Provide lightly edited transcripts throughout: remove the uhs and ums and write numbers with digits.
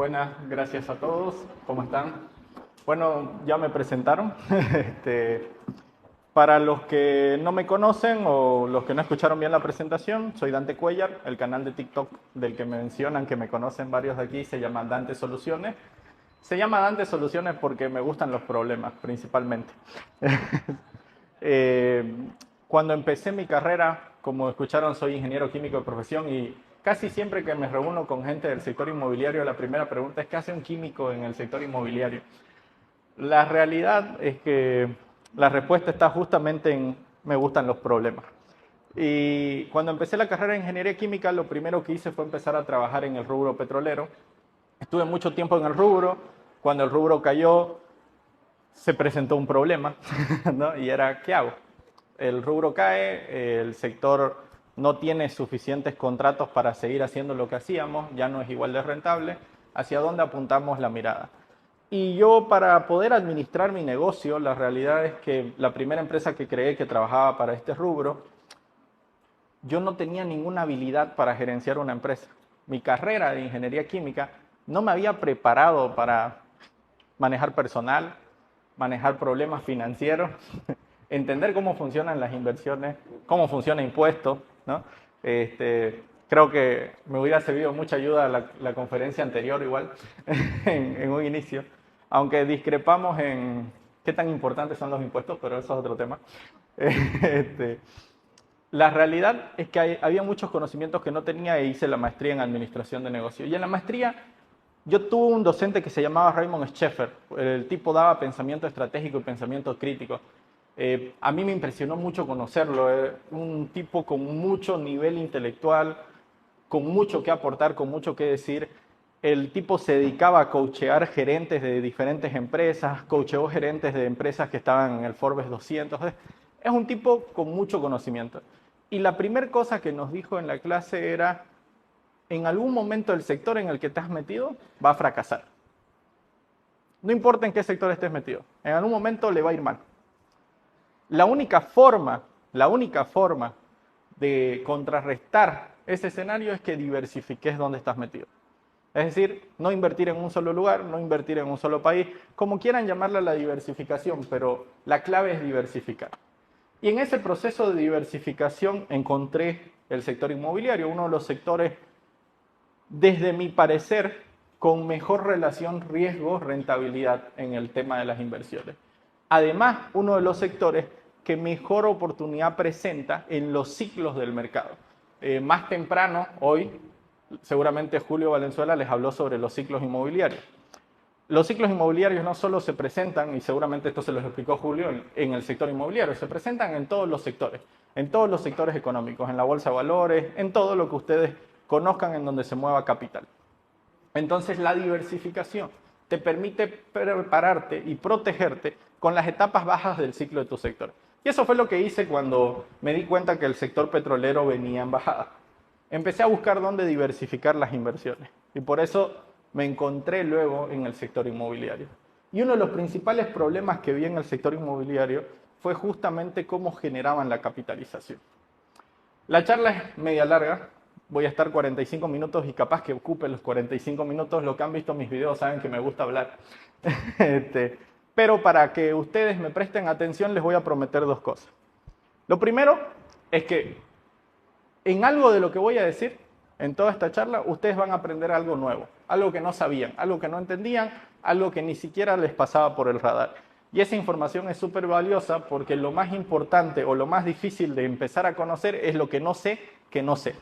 Buenas, gracias a todos. ¿Cómo están? Bueno, ya me presentaron. Para los que no me conocen o los que no escucharon bien la presentación, soy Dante Cuellar. El canal de TikTok del que me mencionan, que me conocen varios de aquí, se llama Dante Soluciones. Se llama Dante Soluciones porque me gustan los problemas, principalmente. Eh, Cuando empecé mi carrera, como escucharon, soy ingeniero químico de profesión y casi siempre que me reúno con gente del sector inmobiliario, la primera pregunta es: ¿qué hace un químico en el sector inmobiliario? La realidad es que la respuesta está justamente en: me gustan los problemas. Y cuando empecé la carrera de ingeniería química, lo primero que hice fue empezar a trabajar en el rubro petrolero. Estuve mucho tiempo en el rubro. Cuando el rubro cayó, se presentó un problema, ¿no? Y era: ¿qué hago? El rubro cae, el sector no tiene suficientes contratos para seguir haciendo lo que hacíamos, ya no es igual de rentable. ¿Hacia dónde apuntamos la mirada? Y yo, para poder administrar mi negocio, la realidad es que la primera empresa que creé que trabajaba para este rubro, yo no tenía ninguna habilidad para gerenciar una empresa. Mi carrera de ingeniería química no me había preparado para manejar personal, manejar problemas financieros, entender cómo funcionan las inversiones, cómo funciona impuestos, ¿no? Creo que me hubiera servido mucha ayuda la conferencia anterior igual, en un inicio, aunque discrepamos en qué tan importantes son los impuestos, pero eso es otro tema. Este, la realidad es que había muchos conocimientos que no tenía e hice la maestría en administración de negocios. Y en la maestría yo tuve un docente que se llamaba Raymond Scheffer. El tipo daba pensamiento estratégico y pensamiento crítico. A mí me impresionó mucho conocerlo. Un tipo con mucho nivel intelectual, con mucho que aportar, con mucho que decir. El tipo se dedicaba a coachear gerentes de diferentes empresas, coacheó gerentes de empresas que estaban en el Forbes 200. Es un tipo con mucho conocimiento. Y la primera cosa que nos dijo en la clase era: en algún momento el sector en el que te has metido va a fracasar. No importa en qué sector estés metido, en algún momento le va a ir mal. La única forma de contrarrestar ese escenario es que diversifiques dónde estás metido. Es decir, no invertir en un solo lugar, no invertir en un solo país, como quieran llamarla la diversificación, pero la clave es diversificar. Y en ese proceso de diversificación encontré el sector inmobiliario, uno de los sectores, desde mi parecer, con mejor relación riesgo-rentabilidad en el tema de las inversiones. Además, uno de los sectores que mejor oportunidad presenta en los ciclos del mercado. Más temprano, hoy, seguramente Julio Valenzuela les habló sobre los ciclos inmobiliarios. Los ciclos inmobiliarios no solo se presentan, y seguramente esto se los explicó Julio, en el sector inmobiliario, se presentan en todos los sectores económicos, en la bolsa de valores, en todo lo que ustedes conozcan en donde se mueva capital. Entonces, la diversificación te permite prepararte y protegerte con las etapas bajas del ciclo de tu sector. Y eso fue lo que hice cuando me di cuenta que el sector petrolero venía en bajada. Empecé a buscar dónde diversificar las inversiones y por eso me encontré luego en el sector inmobiliario. Y uno de los principales problemas que vi en el sector inmobiliario fue justamente cómo generaban la capitalización. La charla es media larga, voy a estar 45 minutos y capaz que ocupe los 45 minutos. Los que han visto mis videos saben que me gusta hablar. Pero para que ustedes me presten atención les voy a prometer dos cosas. Lo primero es que en algo de lo que voy a decir en toda esta charla, ustedes van a aprender algo nuevo, algo que no sabían, algo que no entendían, algo que ni siquiera les pasaba por el radar. Y esa información es súper valiosa porque lo más importante o lo más difícil de empezar a conocer es lo que no sé que no sé.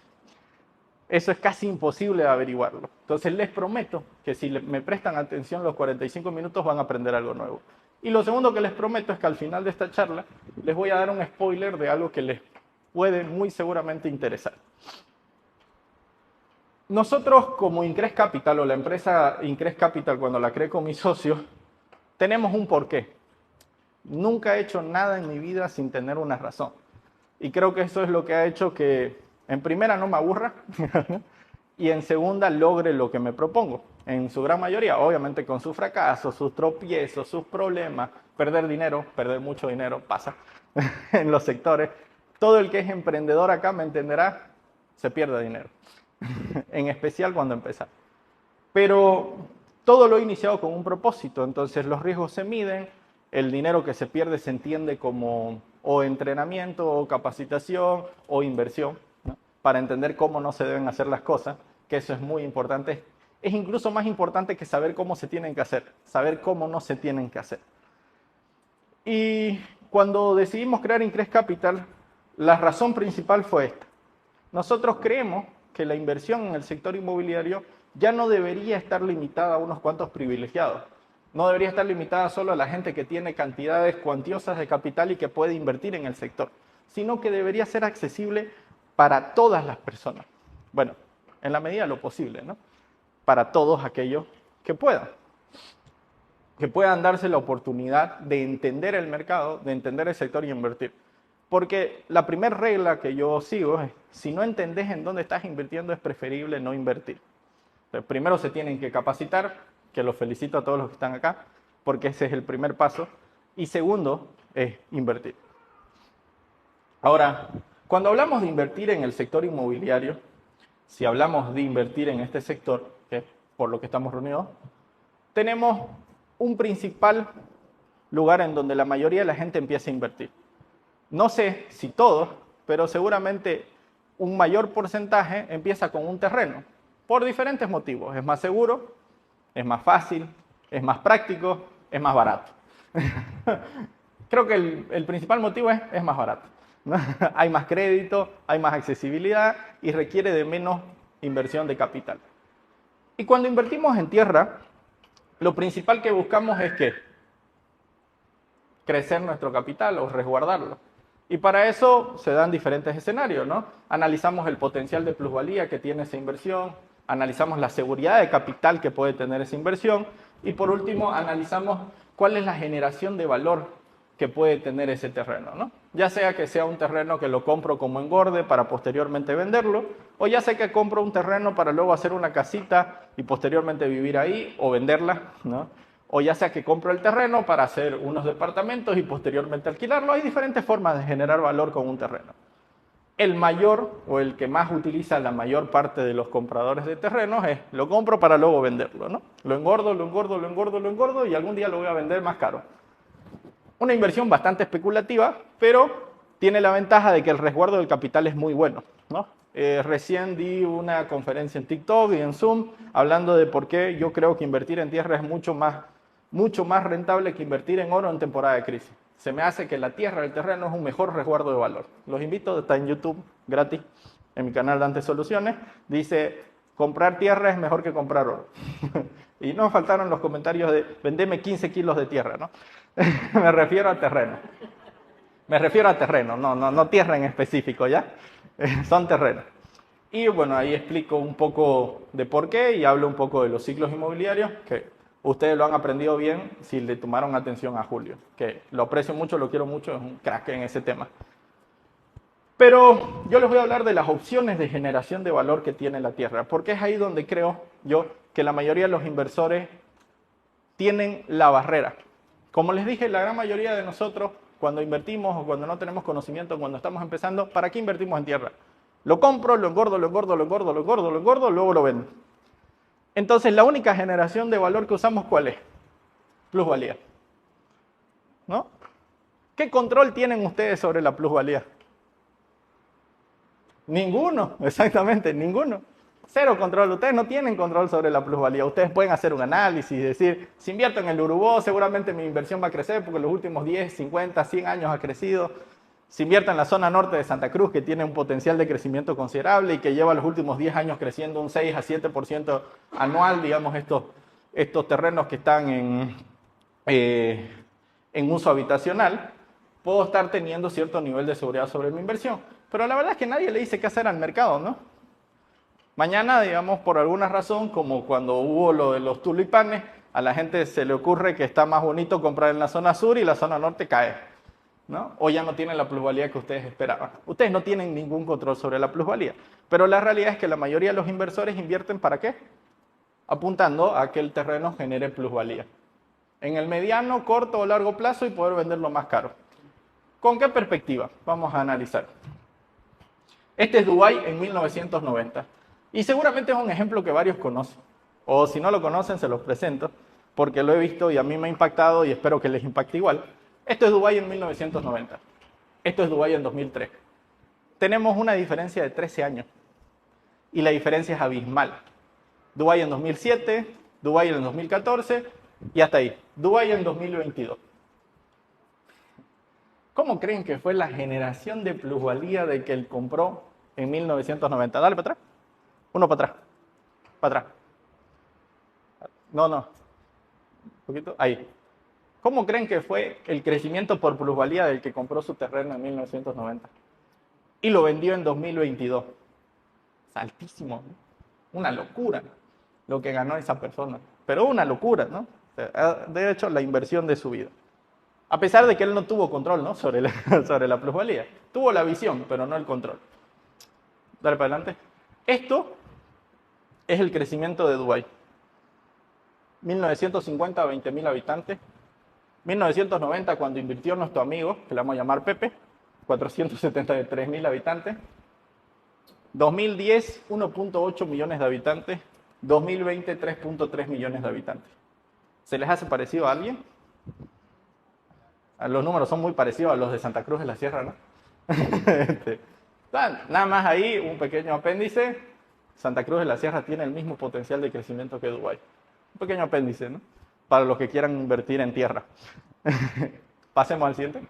Eso es casi imposible de averiguarlo. Entonces les prometo que si me prestan atención los 45 minutos van a aprender algo nuevo. Y lo segundo que les prometo es que al final de esta charla les voy a dar un spoiler de algo que les puede muy seguramente interesar. Nosotros como Increase Capital o la empresa Increase Capital, cuando la creé con mis socios, tenemos un porqué. Nunca he hecho nada en mi vida sin tener una razón. Y creo que eso es lo que ha hecho que, en primera, no me aburra y en segunda, logre lo que me propongo. En su gran mayoría, obviamente con sus fracasos, sus tropiezos, sus problemas, perder dinero, perder mucho dinero, pasa en los sectores. Todo el que es emprendedor acá me entenderá, se pierde dinero, en especial cuando empieza. Pero todo lo he iniciado con un propósito, entonces los riesgos se miden, el dinero que se pierde se entiende como o entrenamiento, o capacitación, o inversión, ¿no? Para entender cómo no se deben hacer las cosas, que eso es muy importante. Es incluso más importante que saber cómo se tienen que hacer, saber cómo no se tienen que hacer. Y cuando decidimos crear Increase Capital, la razón principal fue esta. Nosotros creemos que la inversión en el sector inmobiliario ya no debería estar limitada a unos cuantos privilegiados. No debería estar limitada solo a la gente que tiene cantidades cuantiosas de capital y que puede invertir en el sector, sino que debería ser accesible para todas las personas. Bueno, en la medida de lo posible, ¿no? Para todos aquellos que puedan darse la oportunidad de entender el mercado, de entender el sector y invertir. Porque la primera regla que yo sigo es, si no entendés en dónde estás invirtiendo, es preferible no invertir. Entonces, primero se tienen que capacitar, que los felicito a todos los que están acá, porque ese es el primer paso. Y segundo, es invertir. Ahora, cuando hablamos de invertir en el sector inmobiliario, si hablamos de invertir en este sector, que es por lo que estamos reunidos, tenemos un principal lugar en donde la mayoría de la gente empieza a invertir. No sé si todos, pero seguramente un mayor porcentaje empieza con un terreno, por diferentes motivos. Es más seguro, es más fácil, es más práctico, es más barato. Creo que el principal motivo es más barato, ¿no? Hay más crédito, hay más accesibilidad y requiere de menos inversión de capital. Y cuando invertimos en tierra, lo principal que buscamos es que crecer nuestro capital o resguardarlo. Y para eso se dan diferentes escenarios, ¿no? Analizamos el potencial de plusvalía que tiene esa inversión, analizamos la seguridad de capital que puede tener esa inversión y por último analizamos cuál es la generación de valor que puede tener ese terreno, ¿no? Ya sea que sea un terreno que lo compro como engorde para posteriormente venderlo, o ya sea que compro un terreno para luego hacer una casita y posteriormente vivir ahí o venderla, ¿no? O ya sea que compro el terreno para hacer unos departamentos y posteriormente alquilarlo. Hay diferentes formas de generar valor con un terreno. El mayor o el que más utiliza la mayor parte de los compradores de terrenos es lo compro para luego venderlo, ¿no? Lo engordo, lo engordo, lo engordo, lo engordo y algún día lo voy a vender más caro. Una inversión bastante especulativa, pero tiene la ventaja de que el resguardo del capital es muy bueno, ¿no? Recién di una conferencia en TikTok y en Zoom hablando de por qué yo creo que invertir en tierra es mucho más rentable que invertir en oro en temporada de crisis. Se me hace que la tierra, el terreno, es un mejor resguardo de valor. Los invito, está en YouTube gratis, en mi canal Dante Soluciones. Dice, comprar tierra es mejor que comprar oro. Y no faltaron los comentarios de, vendeme 15 kilos de tierra, ¿no? Me refiero a terreno. Me refiero a terreno, no tierra en específico, ¿ya? Son terrenos. Y bueno, ahí explico un poco de por qué y hablo un poco de los ciclos inmobiliarios, que ustedes lo han aprendido bien si le tomaron atención a Julio, que lo aprecio mucho, lo quiero mucho, es un crack en ese tema. Pero yo les voy a hablar de las opciones de generación de valor que tiene la tierra, porque es ahí donde creo yo que la mayoría de los inversores tienen la barrera. Como les dije, la gran mayoría de nosotros, cuando invertimos o cuando no tenemos conocimiento, cuando estamos empezando, ¿para qué invertimos en tierra? Lo compro, lo engordo, lo engordo, lo engordo, lo engordo, lo engordo, luego lo vendo. Entonces, la única generación de valor que usamos, ¿cuál es? Plusvalía. ¿No? ¿Qué control tienen ustedes sobre la plusvalía? Ninguno, exactamente, ninguno. Cero control. Ustedes no tienen control sobre la plusvalía. Ustedes pueden hacer un análisis y decir, si invierto en el Urubó, seguramente mi inversión va a crecer porque en los últimos 10, 50, 100 años ha crecido. Si invierto en la zona norte de Santa Cruz, que tiene un potencial de crecimiento considerable y que lleva los últimos 10 años creciendo un 6 a 7% anual, digamos, estos terrenos que están en uso habitacional, puedo estar teniendo cierto nivel de seguridad sobre mi inversión. Pero la verdad es que nadie le dice qué hacer al mercado, ¿no? Mañana, digamos, por alguna razón, como cuando hubo lo de los tulipanes, a la gente se le ocurre que está más bonito comprar en la zona sur y la zona norte cae, ¿no? O ya no tienen la plusvalía que ustedes esperaban. Ustedes no tienen ningún control sobre la plusvalía, pero la realidad es que la mayoría de los inversores invierten ¿para qué? Apuntando a que el terreno genere plusvalía. En el mediano, corto o largo plazo y poder venderlo más caro. ¿Con qué perspectiva? Vamos a analizar. Este es Dubái en 1990. Y seguramente es un ejemplo que varios conocen. O si no lo conocen, se los presento, porque lo he visto y a mí me ha impactado y espero que les impacte igual. Esto es Dubái en 1990. Esto es Dubái en 2003. Tenemos una diferencia de 13 años. Y la diferencia es abismal. Dubái en 2007, Dubái en 2014 y hasta ahí. Dubái en 2022. ¿Cómo creen que fue la generación de plusvalía de que él compró en 1990? Dale para atrás. Uno para atrás. Para atrás. No. Un poquito. Ahí. ¿Cómo creen que fue el crecimiento por plusvalía del que compró su terreno en 1990? Y lo vendió en 2022. Es altísimo, ¿no? Una locura lo que ganó esa persona. Pero una locura, ¿no? De hecho, la inversión de su vida. A pesar de que él no tuvo control, ¿no? sobre la plusvalía. Tuvo la visión, pero no el control. Dale para adelante. Esto es el crecimiento de Dubái. 1950 a 20.000 habitantes. 1990, cuando invirtió nuestro amigo, que le vamos a llamar Pepe, 473.000 habitantes. 2010, 1.8 millones de habitantes. 2020, 3.3 millones de habitantes. ¿Se les hace parecido a alguien? Los números son muy parecidos a los de Santa Cruz de la Sierra, ¿no? Nada más ahí, un pequeño apéndice. Santa Cruz de la Sierra tiene el mismo potencial de crecimiento que Dubái. Un pequeño apéndice, ¿no? Para los que quieran invertir en tierra. Pasemos al siguiente.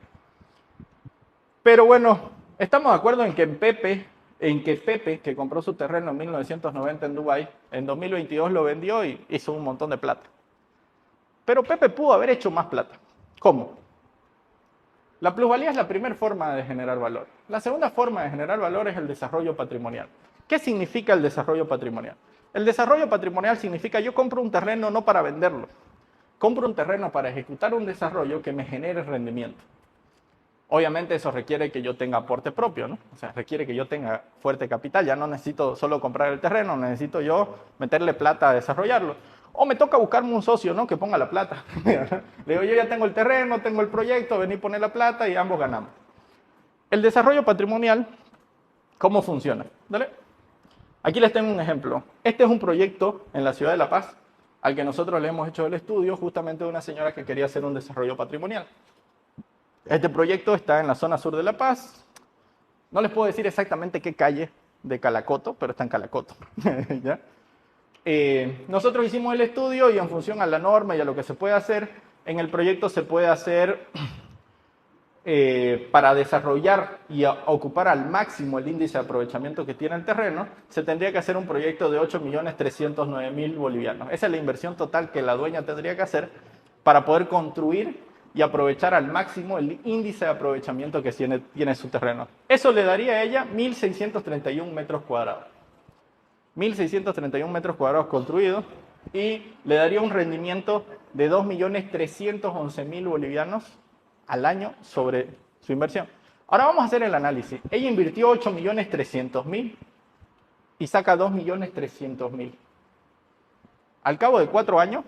Pero bueno, estamos de acuerdo en que Pepe, que compró su terreno en 1990 en Dubái, en 2022 lo vendió y hizo un montón de plata. Pero Pepe pudo haber hecho más plata. ¿Cómo? La plusvalía es la primera forma de generar valor. La segunda forma de generar valor es el desarrollo patrimonial. ¿Qué significa el desarrollo patrimonial? El desarrollo patrimonial significa yo compro un terreno no para venderlo. Compro un terreno para ejecutar un desarrollo que me genere rendimiento. Obviamente eso requiere que yo tenga aporte propio, ¿no? O sea, requiere que yo tenga fuerte capital. Ya no necesito solo comprar el terreno, necesito yo meterle plata a desarrollarlo. O me toca buscarme un socio, ¿no? Que ponga la plata. Le digo, yo ya tengo el terreno, tengo el proyecto, vení a poner la plata y ambos ganamos. El desarrollo patrimonial, ¿cómo funciona? ¿Dale? Aquí les tengo un ejemplo. Este es un proyecto en la ciudad de La Paz, al que nosotros le hemos hecho el estudio justamente de una señora que quería hacer un desarrollo patrimonial. Este proyecto está en la zona sur de La Paz. No les puedo decir exactamente qué calle de Calacoto, pero está en Calacoto. ¿Ya? Nosotros hicimos el estudio y en función a la norma y a lo que se puede hacer, en el proyecto se puede hacer para desarrollar y ocupar al máximo el índice de aprovechamiento que tiene el terreno, se tendría que hacer un proyecto de 8.309.000 bolivianos. Esa es la inversión total que la dueña tendría que hacer para poder construir y aprovechar al máximo el índice de aprovechamiento que tiene su terreno. Eso le daría a ella 1.631 metros cuadrados. 1.631 metros cuadrados construidos y le daría un rendimiento de 2.311.000 bolivianos al año sobre su inversión. Ahora vamos a hacer el análisis. Ella invirtió 8.300.000 y saca 2.300.000. Al cabo de 4 años,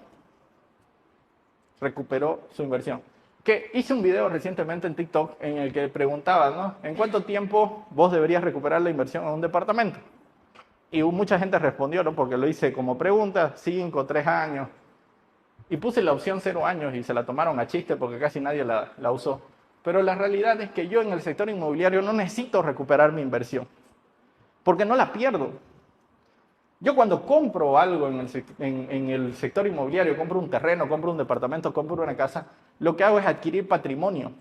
recuperó su inversión. Que hice un video recientemente en TikTok en el que preguntaba, ¿no? ¿En cuánto tiempo vos deberías recuperar la inversión en un departamento? Y mucha gente respondió, ¿no? Porque lo hice como pregunta, 5, 3 años. Y puse la opción 0 años y se la tomaron a chiste porque casi nadie la usó. Pero la realidad es que yo en el sector inmobiliario no necesito recuperar mi inversión, porque no la pierdo. Yo cuando compro algo en el sector inmobiliario, compro un terreno, compro un departamento, compro una casa, lo que hago es adquirir patrimonio.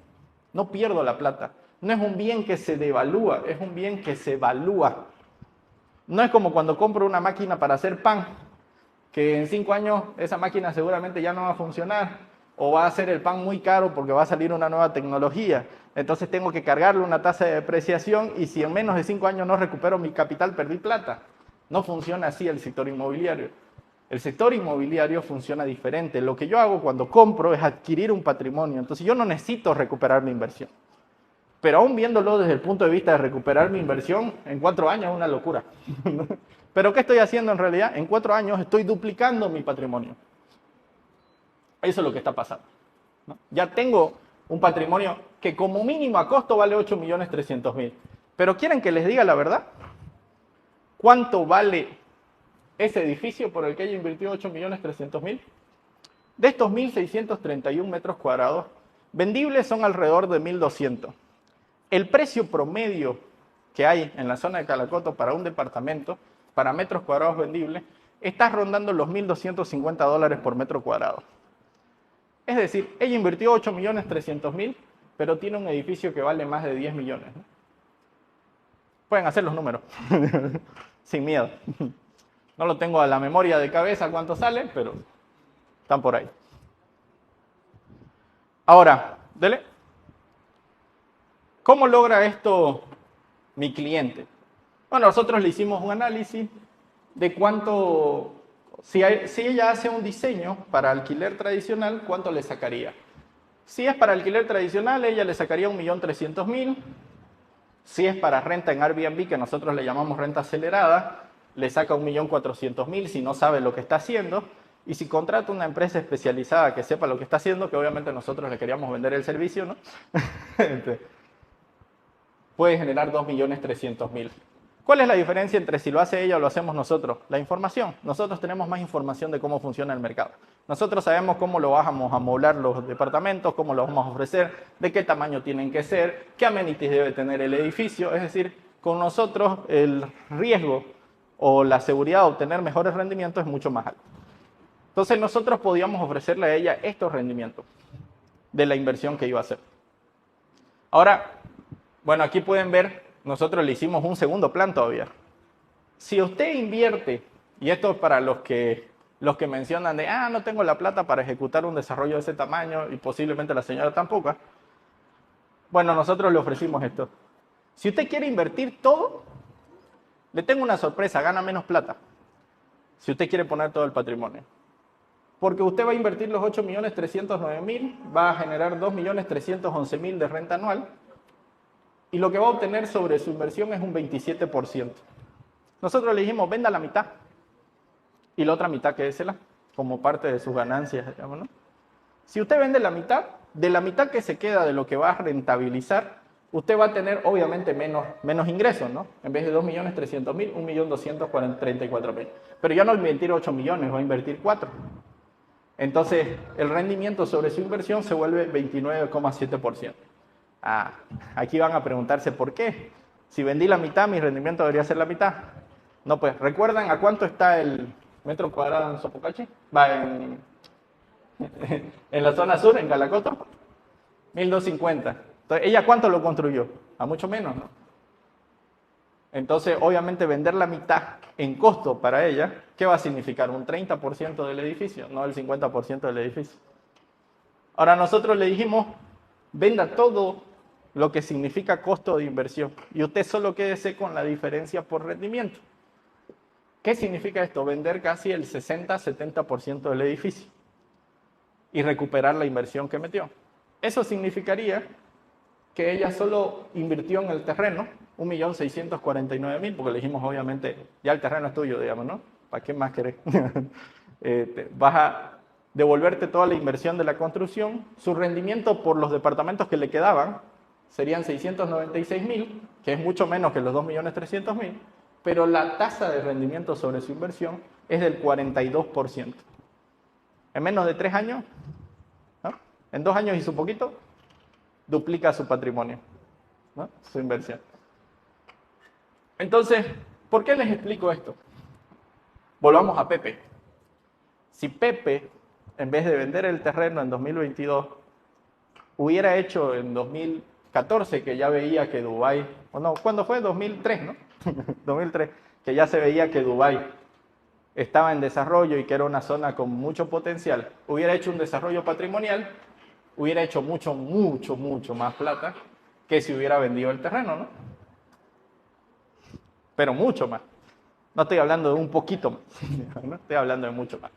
No pierdo la plata. No es un bien que se devalúa, es un bien que se evalúa. No es como cuando compro una máquina para hacer pan, que en 5 años esa máquina seguramente ya no va a funcionar, o va a hacer el pan muy caro porque va a salir una nueva tecnología. Entonces tengo que cargarle una tasa de depreciación y si en menos de 5 años no recupero mi capital, perdí plata. No funciona así el sector inmobiliario. El sector inmobiliario funciona diferente. Lo que yo hago cuando compro es adquirir un patrimonio. Entonces yo no necesito recuperar mi inversión. Pero aún viéndolo desde el punto de vista de recuperar mi inversión, en 4 años es una locura. ¿Pero qué estoy haciendo en realidad? En 4 años estoy duplicando mi patrimonio. Eso es lo que está pasando, ¿no? Ya tengo un patrimonio que como mínimo a costo vale 8.300.000. Pero ¿quieren que les diga la verdad? ¿Cuánto vale ese edificio por el que ella invirtió 8.300.000. De estos 1.631 metros cuadrados, vendibles son alrededor de 1.200. El precio promedio que hay en la zona de Calacoto para un departamento, para metros cuadrados vendibles, está rondando los $1.250 por metro cuadrado. Es decir, ella invirtió 8.300.000, pero tiene un edificio que vale más de 10 millones. ¿No? Pueden hacer los números, sin miedo. No lo tengo a la memoria de cabeza cuánto sale, pero están por ahí. Ahora, dele. ¿Cómo logra esto mi cliente? Bueno, nosotros le hicimos un análisis de cuánto, si ella hace un diseño para alquiler tradicional, ¿cuánto le sacaría? Si es para alquiler tradicional, ella le sacaría 1.300.000. Si es para renta en Airbnb, que nosotros le llamamos renta acelerada, le saca 1.400.000 si no sabe lo que está haciendo. Y si contrata una empresa especializada que sepa lo que está haciendo, que obviamente nosotros le queríamos vender el servicio, ¿no? Puede generar 2.300.000. ¿Cuál es la diferencia entre si lo hace ella o lo hacemos nosotros? La información. Nosotros tenemos más información de cómo funciona el mercado. Nosotros sabemos cómo lo vamos a amoblar los departamentos, cómo los vamos a ofrecer, de qué tamaño tienen que ser, qué amenities debe tener el edificio. Es decir, con nosotros el riesgo o la seguridad de obtener mejores rendimientos es mucho más alto. Entonces nosotros podíamos ofrecerle a ella estos rendimientos de la inversión que iba a hacer. Ahora, bueno, aquí pueden ver, nosotros le hicimos un segundo plan todavía. Si usted invierte, y esto es para los que mencionan de, no tengo la plata para ejecutar un desarrollo de ese tamaño, y posiblemente la señora tampoco, bueno, nosotros le ofrecimos esto. Si usted quiere invertir todo, le tengo una sorpresa, gana menos plata. Si usted quiere poner todo el patrimonio. Porque usted va a invertir los 8.309.000, va a generar 2.311.000 de renta anual, y lo que va a obtener sobre su inversión es un 27%. Nosotros le dijimos, venda la mitad, y la otra mitad quédesela, como parte de sus ganancias, digamos, ¿no? Si usted vende la mitad, de la mitad que se queda de lo que va a rentabilizar, usted va a tener obviamente menos ingresos, ¿no? En vez de 2.300.000, 1.234.000. Pero ya no va a invertir 8 millones, va a invertir 4. Entonces, el rendimiento sobre su inversión se vuelve 29,7%. Aquí van a preguntarse por qué. Si vendí la mitad, mi rendimiento debería ser la mitad. No, pues, ¿recuerdan a cuánto está el metro cuadrado en Sopocachi? En la zona sur, en Calacoto. 1.250. Entonces, ¿ella cuánto lo construyó? A mucho menos, ¿no? Entonces, obviamente, vender la mitad en costo para ella, ¿qué va a significar? Un 30% del edificio, no el 50% del edificio. Ahora, nosotros le dijimos, venda todo lo que significa costo de inversión y usted solo quédese con la diferencia por rendimiento. ¿Qué significa esto? Vender casi el 60-70% del edificio y recuperar la inversión que metió. Eso significaría que ella solo invirtió en el terreno 1.649.000, porque le dijimos, obviamente, ya el terreno es tuyo, digamos, ¿no? ¿Para qué más querés? Vas a devolverte toda la inversión de la construcción. Su rendimiento por los departamentos que le quedaban serían 696.000, que es mucho menos que los 2.300.000, pero la tasa de rendimiento sobre su inversión es del 42%. En menos de 3 años, ¿no? En 2 años y su poquito, duplica su patrimonio, ¿no? Su inversión. Entonces, ¿por qué les explico esto? Volvamos a Pepe. Si Pepe, en vez de vender el terreno en 2022, hubiera hecho en 2014, que ya veía que Dubái, o no, ¿cuándo fue? 2003, ¿no? 2003, que ya se veía que Dubái estaba en desarrollo y que era una zona con mucho potencial, hubiera hecho un desarrollo patrimonial, hubiera hecho mucho más plata que si hubiera vendido el terreno, ¿no? Pero mucho más. No estoy hablando de un poquito más, no estoy hablando de mucho más.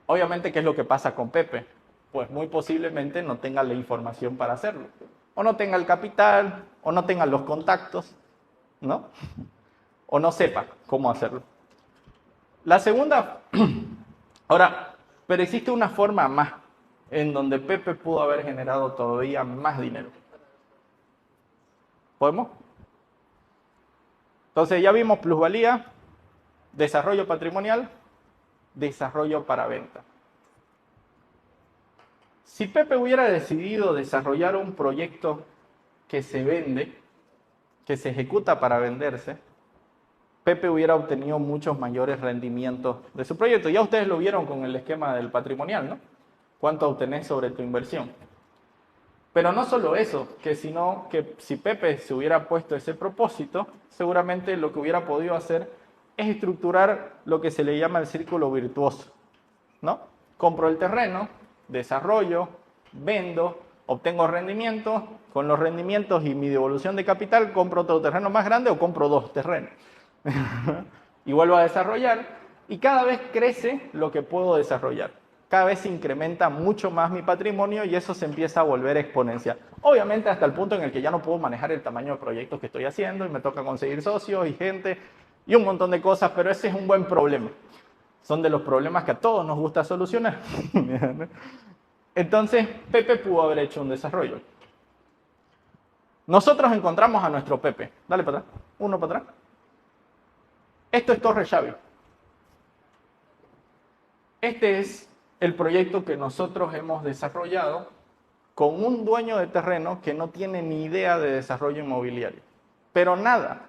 Obviamente, ¿qué es lo que pasa con Pepe? Pues muy posiblemente no tenga la información para hacerlo. O no tenga el capital, o no tenga los contactos, ¿no? O no sepa cómo hacerlo. La segunda, ahora, pero existe una forma más en donde Pepe pudo haber generado todavía más dinero. ¿Podemos? Entonces ya vimos plusvalía, desarrollo patrimonial, desarrollo para venta. Si Pepe hubiera decidido desarrollar un proyecto que se vende, que se ejecuta para venderse, Pepe hubiera obtenido muchos mayores rendimientos de su proyecto. Ya ustedes lo vieron con el esquema del patrimonial, ¿no? ¿Cuánto obtenés sobre tu inversión? Pero no solo eso, sino que si Pepe se hubiera puesto ese propósito, seguramente lo que hubiera podido hacer es estructurar lo que se le llama el círculo virtuoso, ¿no? Compro el terreno, desarrollo, vendo, obtengo rendimientos, con los rendimientos y mi devolución de capital compro otro terreno más grande o compro dos terrenos. Y vuelvo a desarrollar y cada vez crece lo que puedo desarrollar. Cada vez se incrementa mucho más mi patrimonio y eso se empieza a volver exponencial. Obviamente hasta el punto en el que ya no puedo manejar el tamaño de proyectos que estoy haciendo y me toca conseguir socios y gente y un montón de cosas, pero ese es un buen problema. Son de los problemas que a todos nos gusta solucionar. Entonces, Pepe pudo haber hecho un desarrollo. Nosotros encontramos a nuestro Pepe. Dale para atrás. Uno para atrás. Esto es Torre Xavi. Este es el proyecto que nosotros hemos desarrollado con un dueño de terreno que no tiene ni idea de desarrollo inmobiliario. Pero nada,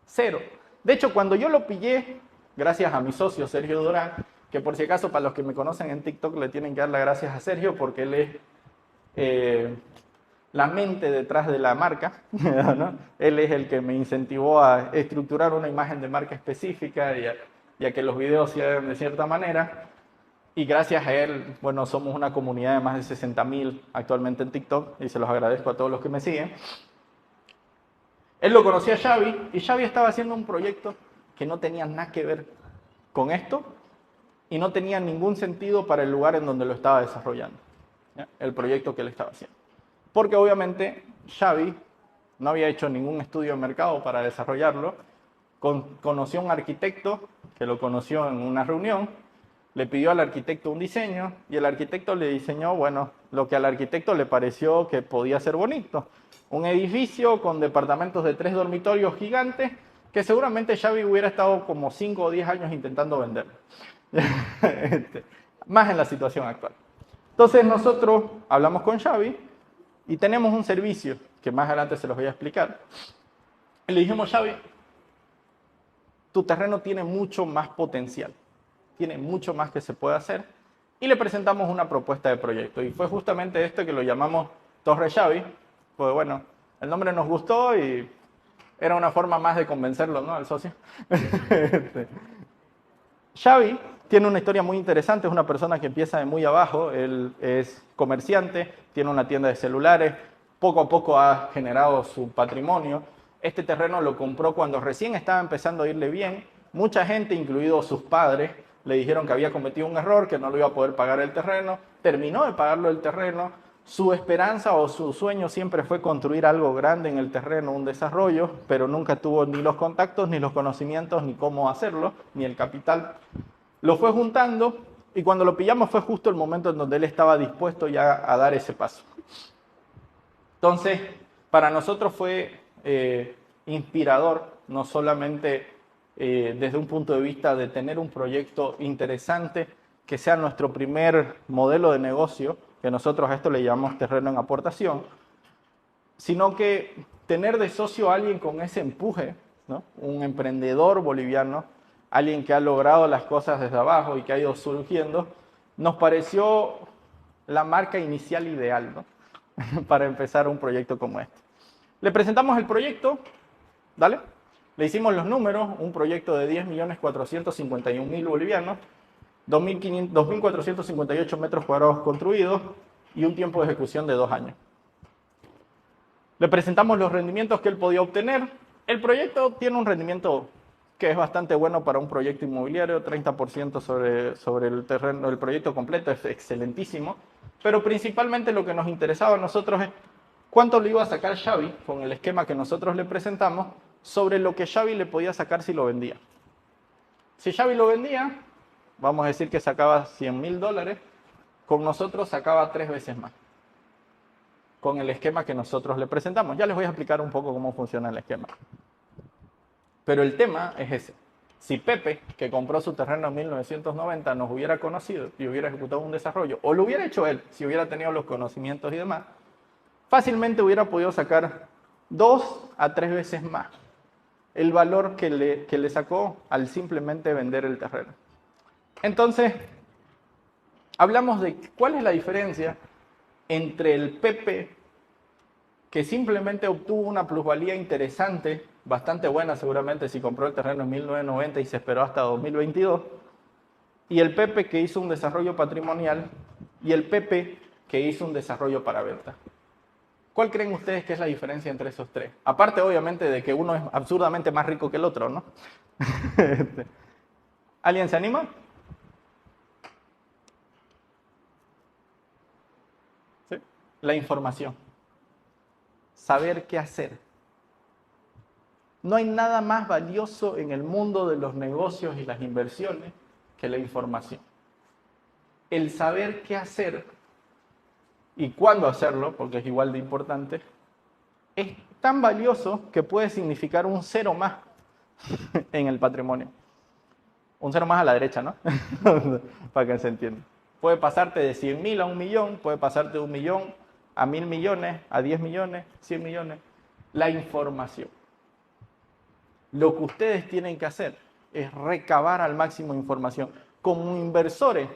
cero. De hecho, cuando yo lo pillé, gracias a mi socio Sergio Durán, que por si acaso para los que me conocen en TikTok le tienen que dar las gracias a Sergio porque él es la mente detrás de la marca, ¿no? Él es el que me incentivó a estructurar una imagen de marca específica y a que los videos se hagan de cierta manera. Y gracias a él, bueno, somos una comunidad de más de 60.000 actualmente en TikTok y se los agradezco a todos los que me siguen. Él lo conocía a Xavi y Xavi estaba haciendo un proyecto que no tenía nada que ver con esto y no tenía ningún sentido para el lugar en donde lo estaba desarrollando, ¿ya? El proyecto que él estaba haciendo. Porque obviamente Xavi no había hecho ningún estudio de mercado para desarrollarlo, conoció a un arquitecto que lo conoció en una reunión, le pidió al arquitecto un diseño y el arquitecto le diseñó, bueno, lo que al arquitecto le pareció que podía ser bonito. Un edificio con departamentos de 3 dormitorios gigantes que seguramente Xavi hubiera estado como 5 o 10 años intentando venderlo. Más en la situación actual. Entonces nosotros hablamos con Xavi y tenemos un servicio que más adelante se los voy a explicar. Y le dijimos, Xavi, tu terreno tiene mucho más potencial, tiene mucho más que se puede hacer. Y le presentamos una propuesta de proyecto. Y fue justamente esto que lo llamamos Torre Xavi. Pues bueno, el nombre nos gustó y era una forma más de convencerlo, ¿no? Al socio. Xavi tiene una historia muy interesante, es una persona que empieza de muy abajo, él es comerciante, tiene una tienda de celulares, poco a poco ha generado su patrimonio. Este terreno lo compró cuando recién estaba empezando a irle bien. Mucha gente, incluidos sus padres, le dijeron que había cometido un error, que no lo iba a poder pagar el terreno. Terminó de pagarlo el terreno. Su esperanza o su sueño siempre fue construir algo grande en el terreno, un desarrollo, pero nunca tuvo ni los contactos, ni los conocimientos, ni cómo hacerlo, ni el capital. Lo fue juntando y cuando lo pillamos fue justo el momento en donde él estaba dispuesto ya a dar ese paso. Entonces, para nosotros fue inspirador, no solamente desde un punto de vista de tener un proyecto interesante, que sea nuestro primer modelo de negocio, que nosotros a esto le llamamos terreno en aportación, sino que tener de socio a alguien con ese empuje, ¿no? Un emprendedor boliviano, alguien que ha logrado las cosas desde abajo y que ha ido surgiendo, nos pareció la marca inicial ideal, ¿no? Para empezar un proyecto como este. Le presentamos el proyecto, ¿dale? Le hicimos los números, un proyecto de 10.451.000 bolivianos, 2.458 metros cuadrados construidos y un tiempo de ejecución de 2 años. Le presentamos los rendimientos que él podía obtener. El proyecto tiene un rendimiento que es bastante bueno para un proyecto inmobiliario, 30% sobre el terreno, el proyecto completo es excelentísimo, pero principalmente lo que nos interesaba a nosotros es cuánto le iba a sacar Xavi con el esquema que nosotros le presentamos sobre lo que Xavi le podía sacar si lo vendía. Si Xavi lo vendía, vamos a decir que sacaba $100.000, con nosotros sacaba 3 veces más, con el esquema que nosotros le presentamos. Ya les voy a explicar un poco cómo funciona el esquema. Pero el tema es ese. Si Pepe, que compró su terreno en 1990, nos hubiera conocido y hubiera ejecutado un desarrollo, o lo hubiera hecho él, si hubiera tenido los conocimientos y demás, fácilmente hubiera podido sacar 2 a 3 veces más el valor que le sacó al simplemente vender el terreno. Entonces, hablamos de cuál es la diferencia entre el Pepe, que simplemente obtuvo una plusvalía interesante, bastante buena seguramente si compró el terreno en 1990 y se esperó hasta 2022, y el Pepe que hizo un desarrollo patrimonial, y el Pepe que hizo un desarrollo para venta. ¿Cuál creen ustedes que es la diferencia entre esos tres? Aparte, obviamente, de que uno es absurdamente más rico que el otro, ¿no? ¿Alguien se anima? ¿Sí? La información. Saber qué hacer. No hay nada más valioso en el mundo de los negocios y las inversiones que la información. El saber qué hacer y cuándo hacerlo, porque es igual de importante, es tan valioso que puede significar un cero más en el patrimonio. Un cero más a la derecha, ¿no? Para que se entienda. Puede pasarte de 100.000 a 1 millón, puede pasarte de 1 millón a 1.000 millones, a 10 millones, 100 millones. La información. Lo que ustedes tienen que hacer es recabar al máximo información. Como inversores,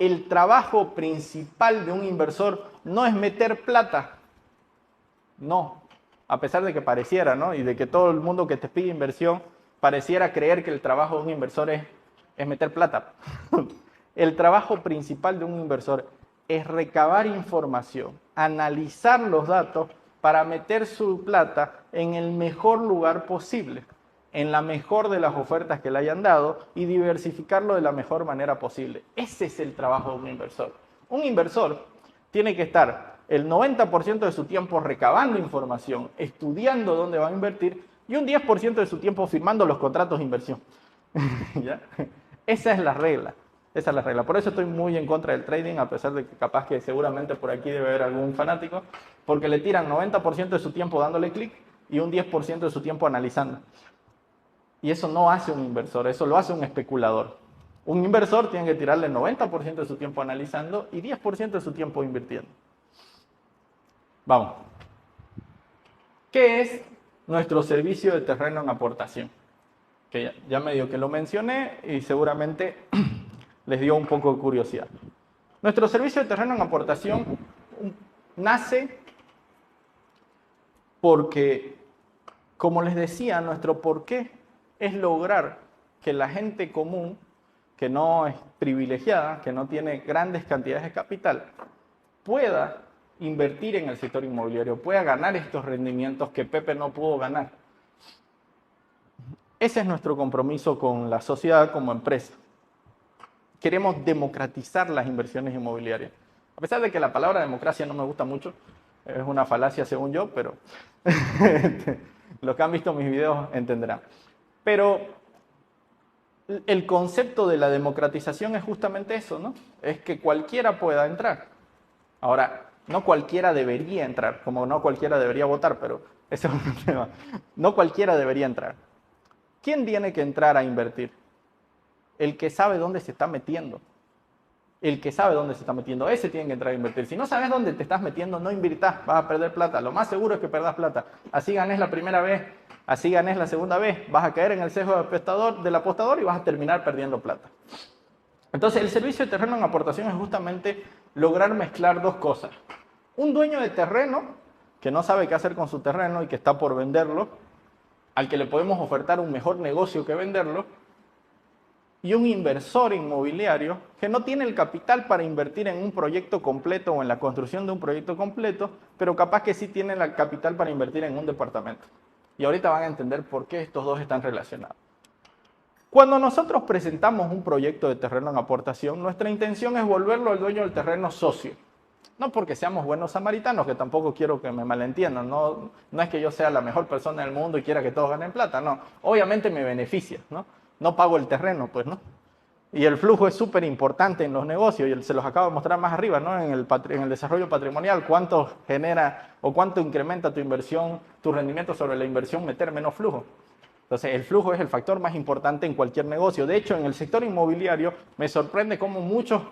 el trabajo principal de un inversor no es meter plata. No. A pesar de que pareciera, ¿no? Y de que todo el mundo que te pide inversión pareciera creer que el trabajo de un inversor es meter plata. El trabajo principal de un inversor es recabar información, analizar los datos para meter su plata en el mejor lugar posible, en la mejor de las ofertas que le hayan dado y diversificarlo de la mejor manera posible. Ese es el trabajo de un inversor. Un inversor tiene que estar el 90% de su tiempo recabando información, estudiando dónde va a invertir y un 10% de su tiempo firmando los contratos de inversión. ¿Ya? Esa es la regla. Esa es la regla. Por eso estoy muy en contra del trading, a pesar de que capaz que seguramente por aquí debe haber algún fanático, porque le tiran 90% de su tiempo dándole clic y un 10% de su tiempo analizando. Y eso no hace un inversor, eso lo hace un especulador. Un inversor tiene que tirarle 90% de su tiempo analizando y 10% de su tiempo invirtiendo. Vamos. ¿Qué es nuestro servicio de terreno en aportación? Que ya medio que lo mencioné y seguramente les dio un poco de curiosidad. Nuestro servicio de terreno en aportación nace porque, como les decía, nuestro porqué es lograr que la gente común, que no es privilegiada, que no tiene grandes cantidades de capital, pueda invertir en el sector inmobiliario, pueda ganar estos rendimientos que Pepe no pudo ganar. Ese es nuestro compromiso con la sociedad como empresa. Queremos democratizar las inversiones inmobiliarias. A pesar de que la palabra democracia no me gusta mucho, es una falacia según yo, pero los que han visto mis videos entenderán. Pero el concepto de la democratización es justamente eso, ¿no? Es que cualquiera pueda entrar. Ahora, no cualquiera debería entrar, como no cualquiera debería votar, pero ese es otro tema. No cualquiera debería entrar. ¿Quién tiene que entrar a invertir? El que sabe dónde se está metiendo. El que sabe dónde se está metiendo, ese tiene que entrar a invertir. Si no sabes dónde te estás metiendo, no invirtás, vas a perder plata. Lo más seguro es que perdas plata. Así ganes la primera vez, así ganes la segunda vez, vas a caer en el sesgo del apostador y vas a terminar perdiendo plata. Entonces, el servicio de terreno en aportación es justamente lograr mezclar dos cosas. Un dueño de terreno que no sabe qué hacer con su terreno y que está por venderlo, al que le podemos ofertar un mejor negocio que venderlo, y un inversor inmobiliario que no tiene el capital para invertir en un proyecto completo o en la construcción de un proyecto completo, pero capaz que sí tiene el capital para invertir en un departamento. Y ahorita van a entender por qué estos dos están relacionados. Cuando nosotros presentamos un proyecto de terreno en aportación, nuestra intención es volverlo al dueño del terreno socio. No porque seamos buenos samaritanos, que tampoco quiero que me malentiendan. No es que yo sea la mejor persona del mundo y quiera que todos ganen plata, no. Obviamente me beneficia, ¿no? No pago el terreno, pues, ¿no? Y el flujo es súper importante en los negocios, y se los acabo de mostrar más arriba, ¿no? En el desarrollo patrimonial, cuánto genera o cuánto incrementa tu inversión, tu rendimiento sobre la inversión, meter menos flujo. Entonces, el flujo es el factor más importante en cualquier negocio. De hecho, en el sector inmobiliario me sorprende cómo muchos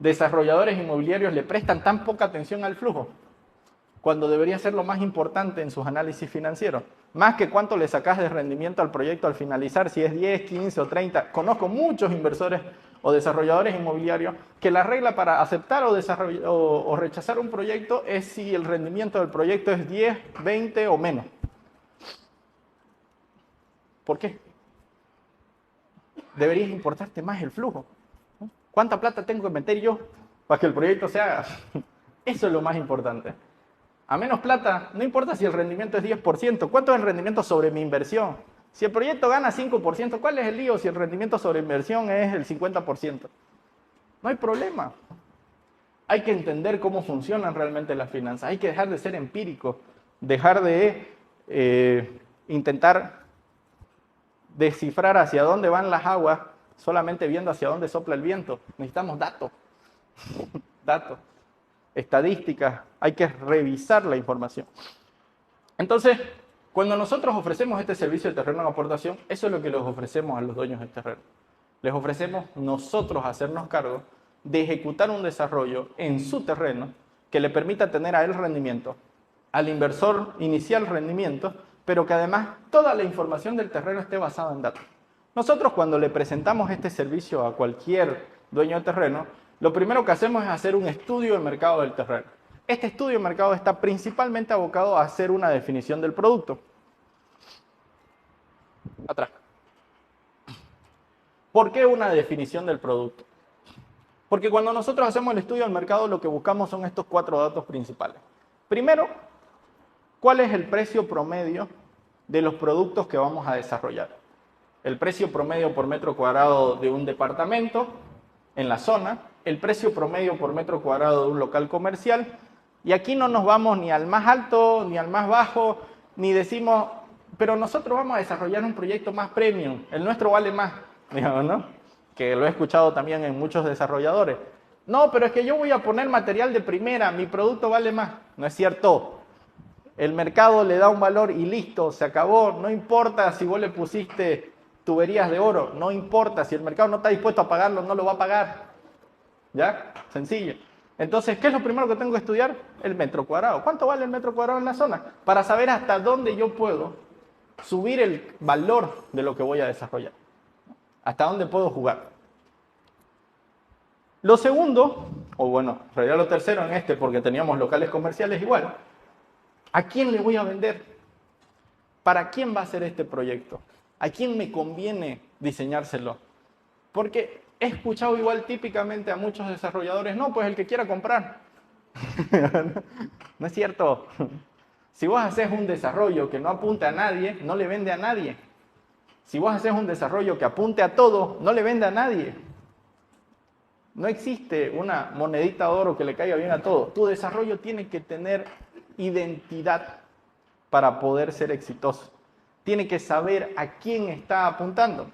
desarrolladores inmobiliarios le prestan tan poca atención al flujo, cuando debería ser lo más importante en sus análisis financieros. Más que cuánto le sacas de rendimiento al proyecto al finalizar, si es 10, 15 o 30. Conozco muchos inversores o desarrolladores inmobiliarios que la regla para aceptar o rechazar un proyecto es si el rendimiento del proyecto es 10, 20 o menos. ¿Por qué? Debería importarte más el flujo. ¿Cuánta plata tengo que meter yo para que el proyecto se haga? Eso es lo más importante. A menos plata, no importa si el rendimiento es 10%. ¿Cuánto es el rendimiento sobre mi inversión? Si el proyecto gana 5%, ¿cuál es el lío si el rendimiento sobre inversión es el 50%? No hay problema. Hay que entender cómo funcionan realmente las finanzas. Hay que dejar de ser empírico, dejar de intentar descifrar hacia dónde van las aguas solamente viendo hacia dónde sopla el viento. Necesitamos datos, datos, estadísticas, hay que revisar la información. Entonces, cuando nosotros ofrecemos este servicio de terreno en aportación, eso es lo que les ofrecemos a los dueños del terreno. Les ofrecemos nosotros hacernos cargo de ejecutar un desarrollo en su terreno que le permita tener a él rendimiento, al inversor inicial rendimiento, pero que además toda la información del terreno esté basada en datos. Nosotros cuando le presentamos este servicio a cualquier dueño de terreno, lo primero que hacemos es hacer un estudio de mercado del terreno. Este estudio de mercado está principalmente abocado a hacer una definición del producto. Atrás. ¿Por qué una definición del producto? Porque cuando nosotros hacemos el estudio del mercado, lo que buscamos son estos 4 datos principales. Primero, ¿cuál es el precio promedio de los productos que vamos a desarrollar? El precio promedio por metro cuadrado de un departamento en la zona, el precio promedio por metro cuadrado de un local comercial, y aquí no nos vamos ni al más alto ni al más bajo, ni decimos, pero nosotros vamos a desarrollar un proyecto más premium, el nuestro vale más, digamos, ¿no? Que lo he escuchado también en muchos desarrolladores. No, pero es que yo voy a poner material de primera, mi producto vale más. No es cierto. El mercado le da un valor y listo, se acabó. No importa si vos le pusiste tuberías de oro, no importa. Si el mercado no está dispuesto a pagarlo, no lo va a pagar. ¿Ya? Sencillo. Entonces, ¿qué es lo primero que tengo que estudiar? El metro cuadrado. ¿Cuánto vale el metro cuadrado en la zona? Para saber hasta dónde yo puedo subir el valor de lo que voy a desarrollar. Hasta dónde puedo jugar. Lo segundo, o bueno, en realidad lo tercero en este, porque teníamos locales comerciales igual. ¿A quién le voy a vender? ¿Para quién va a ser este proyecto? ¿A quién me conviene diseñárselo? Porque he escuchado igual típicamente a muchos desarrolladores, no, pues el que quiera comprar. No es cierto. Si vos haces un desarrollo que no apunte a nadie, no le vende a nadie. Si vos haces un desarrollo que apunte a todo, no le vende a nadie. No existe una monedita de oro que le caiga bien a todo. Tu desarrollo tiene que tener identidad para poder ser exitoso. Tiene que saber a quién está apuntando.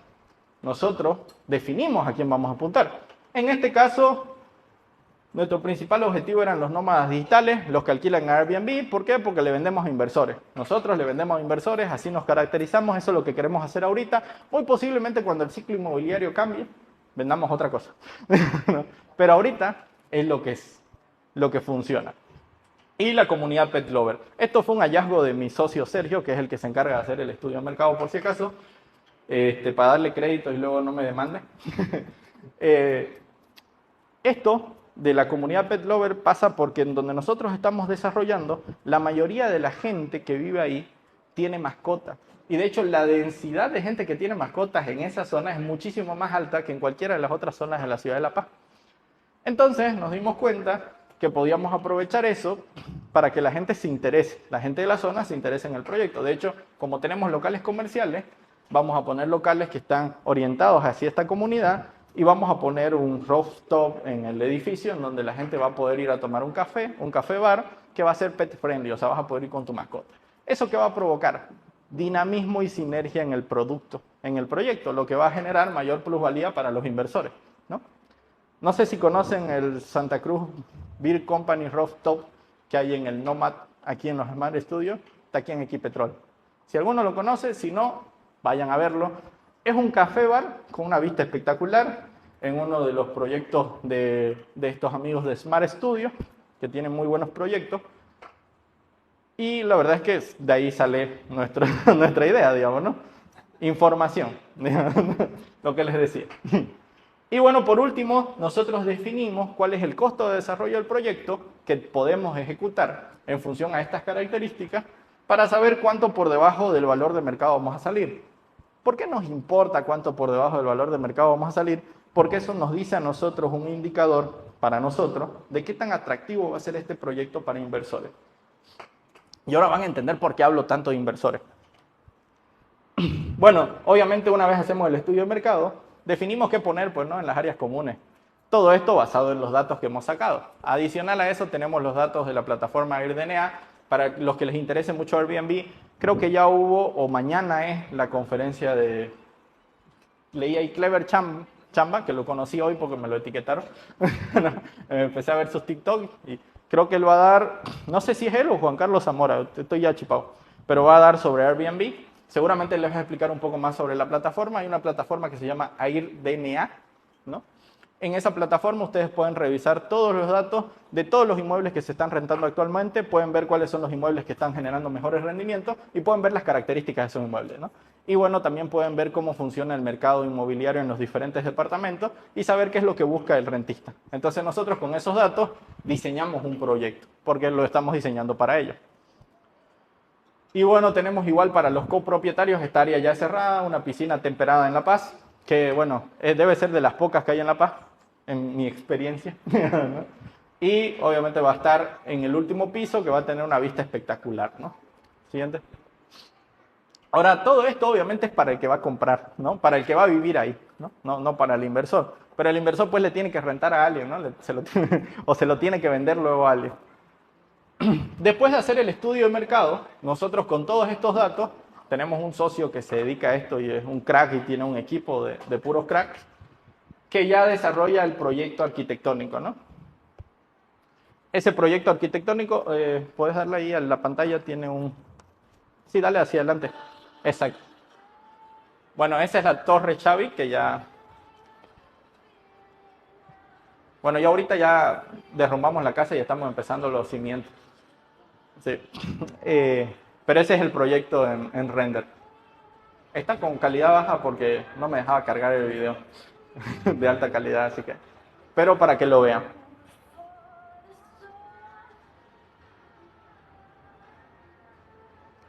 Nosotros definimos a quién vamos a apuntar. En este caso, nuestro principal objetivo eran los nómadas digitales, los que alquilan a Airbnb. ¿Por qué? Porque le vendemos a inversores. Nosotros le vendemos a inversores, así nos caracterizamos, eso es lo que queremos hacer ahorita. Muy posiblemente cuando el ciclo inmobiliario cambie, vendamos otra cosa. Pero ahorita es lo que funciona. Y la comunidad Pet Lover. Esto fue un hallazgo de mi socio Sergio, que es el que se encarga de hacer el estudio de mercado por si acaso, para darle crédito y luego no me demande. Esto de la comunidad Pet Lover pasa porque en donde nosotros estamos desarrollando, la mayoría de la gente que vive ahí tiene mascotas. Y de hecho la densidad de gente que tiene mascotas en esa zona es muchísimo más alta que en cualquiera de las otras zonas de la ciudad de La Paz. Entonces nos dimos cuenta que podíamos aprovechar eso para que la gente se interese, la gente de la zona se interese en el proyecto. De hecho, como tenemos locales comerciales, vamos a poner locales que están orientados hacia esta comunidad y vamos a poner un rooftop en el edificio en donde la gente va a poder ir a tomar un café bar, que va a ser pet friendly, o sea, vas a poder ir con tu mascota. ¿Eso qué va a provocar? Dinamismo y sinergia en el producto, en el proyecto, lo que va a generar mayor plusvalía para los inversores, ¿no? No sé si conocen el Santa Cruz Beer Company Rooftop que hay en el Nomad, aquí en los Smart Studios, está aquí en Equipetrol. Si alguno lo conoce, si no, vayan a verlo. Es un café bar con una vista espectacular en uno de los proyectos de estos amigos de Smart Studio, que tienen muy buenos proyectos. Y la verdad es que de ahí sale nuestra idea, digamos, ¿no? Información, lo que les decía. Y bueno, por último, nosotros definimos cuál es el costo de desarrollo del proyecto que podemos ejecutar en función a estas características para saber cuánto por debajo del valor de mercado vamos a salir. ¿Por qué nos importa cuánto por debajo del valor de mercado vamos a salir? Porque eso nos dice a nosotros un indicador para nosotros de qué tan atractivo va a ser este proyecto para inversores. Y ahora van a entender por qué hablo tanto de inversores. Bueno, obviamente una vez hacemos el estudio de mercado, definimos qué poner pues, ¿no? en las áreas comunes. Todo esto basado en los datos que hemos sacado. Adicional a eso tenemos los datos de la plataforma AirDNA. Para los que les interese mucho Airbnb, creo que ya hubo, o mañana es la conferencia de... Leí ahí Clever Chamba, que lo conocí hoy porque me lo etiquetaron. Empecé a ver sus TikTok y creo que él va a dar, no sé si es él o Juan Carlos Zamora, estoy ya chipado, pero va a dar sobre Airbnb. Seguramente les voy a explicar un poco más sobre la plataforma. Hay una plataforma que se llama AirDNA, ¿no? En esa plataforma ustedes pueden revisar todos los datos de todos los inmuebles que se están rentando actualmente, pueden ver cuáles son los inmuebles que están generando mejores rendimientos y pueden ver las características de esos inmuebles, ¿no? Y bueno, también pueden ver cómo funciona el mercado inmobiliario en los diferentes departamentos y saber qué es lo que busca el rentista. Entonces nosotros con esos datos diseñamos un proyecto, porque lo estamos diseñando para ellos. Y bueno, tenemos igual para los copropietarios esta área ya cerrada, una piscina temperada en La Paz, que bueno, debe ser de las pocas que hay en La Paz, en mi experiencia. ¿No? Y obviamente va a estar en el último piso, que va a tener una vista espectacular, ¿no? Siguiente. Ahora, todo esto obviamente es para el que va a comprar, ¿no? Para el que va a vivir ahí, ¿no? No para el inversor. Pero el inversor pues le tiene que rentar a alguien, ¿no? O se lo tiene que vender luego a alguien. Después de hacer el estudio de mercado, nosotros con todos estos datos, tenemos un socio que se dedica a esto y es un crack y tiene un equipo de puros cracks, que ya desarrolla el proyecto arquitectónico, ¿no? Ese proyecto arquitectónico, puedes darle ahí a la pantalla, tiene un... Sí, dale hacia adelante. Exacto. Bueno, esa es la Torre Xavi, que ya... Bueno, ya ahorita ya derrumbamos la casa y estamos empezando los cimientos. Sí. Pero ese es el proyecto en render. Está con calidad baja porque no me dejaba cargar el video de alta calidad, así que... Pero para que lo vean.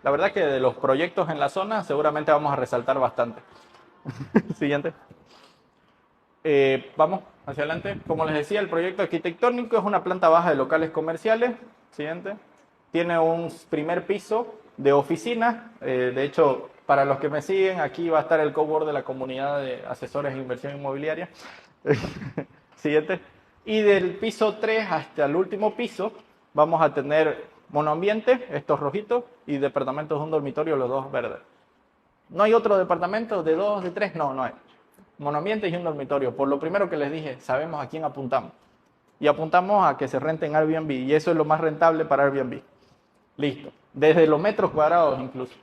La verdad que de los proyectos en la zona seguramente vamos a resaltar bastante. Siguiente. Vamos hacia adelante. Como les decía, el proyecto arquitectónico es una planta baja de locales comerciales. Siguiente. Tiene un primer piso de oficinas. De hecho, para los que me siguen, aquí va a estar el cowork de la comunidad de asesores de inversión inmobiliaria. Siguiente. Y del piso 3 hasta el último piso vamos a tener monoambiente, estos rojitos, y departamentos de un dormitorio, los dos verdes. ¿No hay otro departamento de 2, de 3? No hay. Monoambiente y un dormitorio. Por lo primero que les dije, sabemos a quién apuntamos. Y apuntamos a que se renten Airbnb, y eso es lo más rentable para Airbnb. Listo. Desde los metros cuadrados incluso.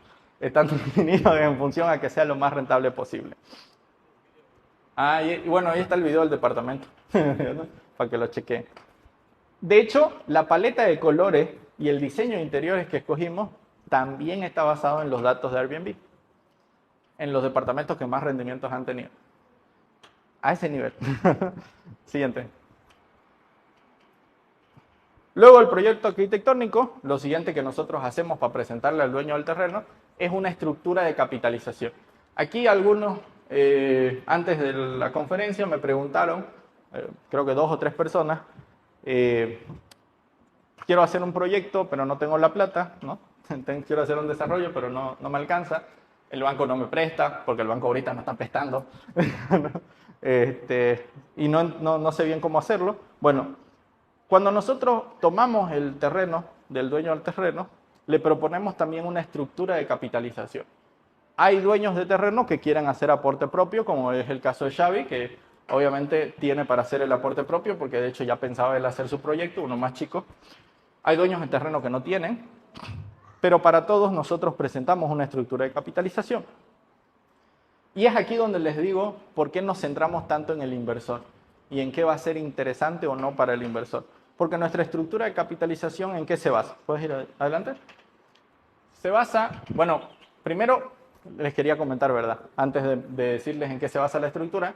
Están definidos en función a que sea lo más rentable posible. Y bueno, ahí está el video del departamento. Para que lo chequeen. De hecho, la paleta de colores y el diseño de interiores que escogimos también está basado en los datos de Airbnb. En los departamentos que más rendimientos han tenido. A ese nivel. Siguiente. Luego el proyecto arquitectónico, lo siguiente que nosotros hacemos para presentarle al dueño del terreno es una estructura de capitalización. Aquí algunos, antes de la conferencia, me preguntaron, creo que 2 o 3 personas, quiero hacer un proyecto, pero no tengo la plata, ¿no? Quiero hacer un desarrollo, pero no me alcanza. El banco no me presta, porque el banco ahorita no está prestando. Y no sé bien cómo hacerlo. Bueno, cuando nosotros tomamos el terreno del dueño del terreno, le proponemos también una estructura de capitalización. Hay dueños de terreno que quieran hacer aporte propio, como es el caso de Xavi, que obviamente tiene para hacer el aporte propio, porque de hecho ya pensaba él hacer su proyecto, uno más chico. Hay dueños de terreno que no tienen, pero para todos nosotros presentamos una estructura de capitalización. Y es aquí donde les digo por qué nos centramos tanto en el inversor y en qué va a ser interesante o no para el inversor. Porque nuestra estructura de capitalización, ¿en qué se basa? ¿Puedes ir adelante? Se basa, bueno, primero les quería comentar, ¿verdad? Antes de decirles en qué se basa la estructura.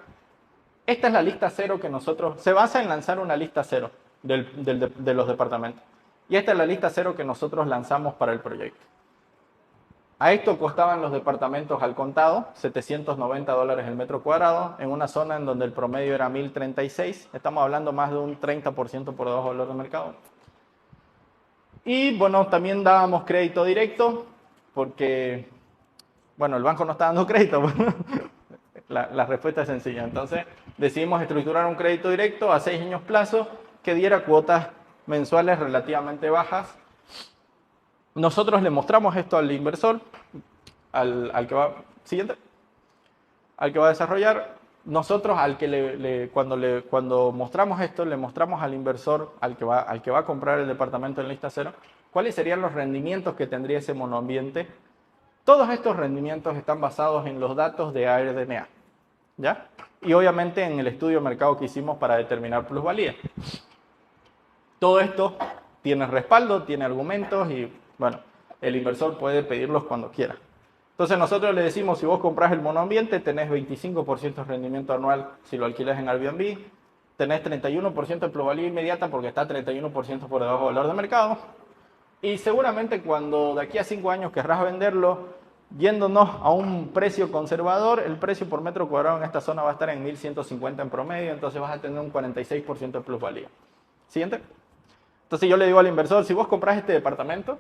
Esta es la lista cero que nosotros, se basa en lanzar una lista cero de los departamentos. Y esta es la lista cero que nosotros lanzamos para el proyecto. A esto costaban los departamentos al contado, $790 el metro cuadrado, en una zona en donde el promedio era 1036. Estamos hablando más de un 30% por debajo del valor de mercado. Y bueno, también dábamos crédito directo, porque, bueno, el banco no está dando crédito. La respuesta es sencilla. Entonces, decidimos estructurar un crédito directo a 6 años plazo que diera cuotas mensuales relativamente bajas. Nosotros le mostramos esto al inversor, al que va, siguiente, al que va a desarrollar. Nosotros cuando mostramos esto, le mostramos al inversor, al que va a comprar el departamento en lista cero, cuáles serían los rendimientos que tendría ese monoambiente. Todos estos rendimientos están basados en los datos de ARDNA, ¿ya? Y obviamente en el estudio de mercado que hicimos para determinar plusvalía. Todo esto tiene respaldo, tiene argumentos y, bueno, el inversor puede pedirlos cuando quiera. Entonces nosotros le decimos, si vos compras el monoambiente, tenés 25% de rendimiento anual si lo alquilas en Airbnb, tenés 31% de plusvalía inmediata porque está 31% por debajo del valor de mercado, y seguramente cuando de aquí a 5 años querrás venderlo, yéndonos a un precio conservador, el precio por metro cuadrado en esta zona va a estar en 1150 en promedio, entonces vas a tener un 46% de plusvalía. Siguiente. Entonces yo le digo al inversor, si vos compras este departamento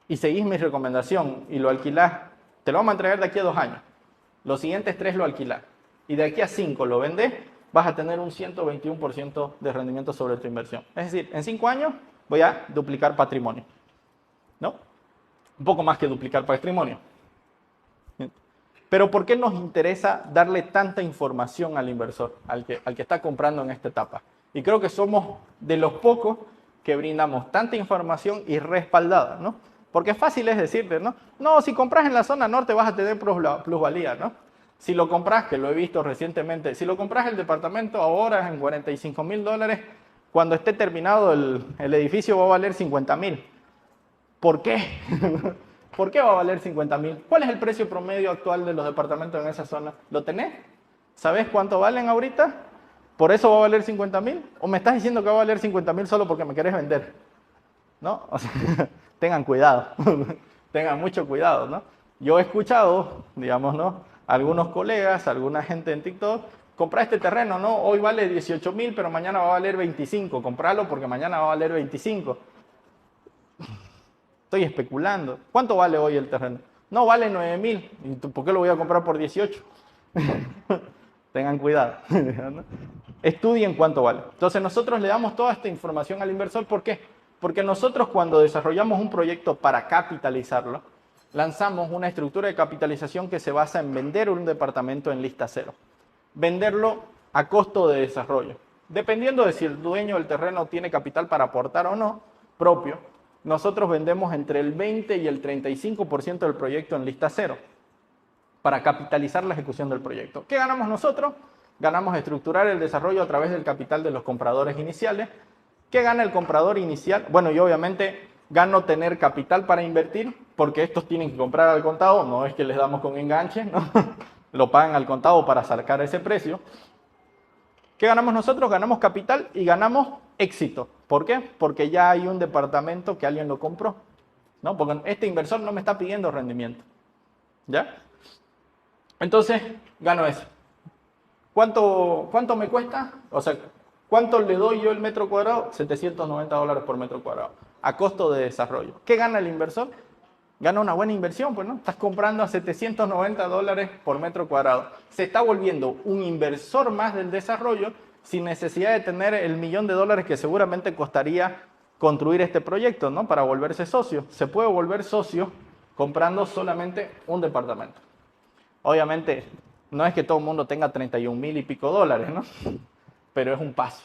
y seguís mi recomendación y lo alquilás, te lo vamos a entregar de aquí a 2 años. Los siguientes 3 lo alquilás. Y de aquí a 5 lo vendés, vas a tener un 121% de rendimiento sobre tu inversión. Es decir, en 5 años voy a duplicar patrimonio. ¿No? Un poco más que duplicar patrimonio. Pero ¿por qué nos interesa darle tanta información al inversor, al que está comprando en esta etapa? Y creo que somos de los pocos que brindamos tanta información y respaldada, ¿no? Porque fácil es decirte, ¿no? No, si compras en la zona norte vas a tener plusvalía, ¿no? Si lo compras, que lo he visto recientemente, si lo compras el departamento ahora en $45,000, cuando esté terminado el edificio va a valer $50,000. ¿Por qué? ¿Por qué va a valer $50,000? ¿Cuál es el precio promedio actual de los departamentos en esa zona? ¿Lo tenés? ¿Sabés cuánto valen ahorita? ¿Por eso va a valer $50,000? ¿O me estás diciendo que va a valer $50,000 solo porque me querés vender? ¿No? O sea, tengan cuidado, tengan mucho cuidado, ¿no? Yo he escuchado, digamos, ¿no? Algunos colegas, alguna gente en TikTok, compra este terreno, ¿no? Hoy vale 18,000, pero mañana va a valer 25. Compralo porque mañana va a valer 25. Estoy especulando. ¿Cuánto vale hoy el terreno? No, vale 9,000. ¿Y por qué lo voy a comprar por 18? Tengan cuidado. ¿No? Estudien cuánto vale. Entonces nosotros le damos toda esta información al inversor. ¿Por qué? Porque nosotros cuando desarrollamos un proyecto para capitalizarlo, lanzamos una estructura de capitalización que se basa en vender un departamento en lista cero. Venderlo a costo de desarrollo. Dependiendo de si el dueño del terreno tiene capital para aportar o no, propio, nosotros vendemos entre el 20 y el 35% del proyecto en lista cero para capitalizar la ejecución del proyecto. ¿Qué ganamos nosotros? Ganamos estructurar el desarrollo a través del capital de los compradores iniciales. ¿Qué gana el comprador inicial? Bueno, yo obviamente gano tener capital para invertir, porque estos tienen que comprar al contado, no es que les damos con enganche, ¿no? Lo pagan al contado para sacar ese precio. ¿Qué ganamos nosotros? Ganamos capital y ganamos éxito. ¿Por qué? Porque ya hay un departamento que alguien lo compró, ¿no? Porque este inversor no me está pidiendo rendimiento, ¿ya? Entonces, gano eso. ¿Cuánto me cuesta? O sea, ¿cuánto le doy yo el metro cuadrado? $790 por metro cuadrado, a costo de desarrollo. ¿Qué gana el inversor? Gana una buena inversión, pues, ¿no? Estás comprando a $790 por metro cuadrado. Se está volviendo un inversor más del desarrollo sin necesidad de tener el $1.000.000 que seguramente costaría construir este proyecto, ¿no? Para volverse socio. Se puede volver socio comprando solamente un departamento. Obviamente, no es que todo el mundo tenga 31,000 y pico dólares, ¿no? Pero es un paso.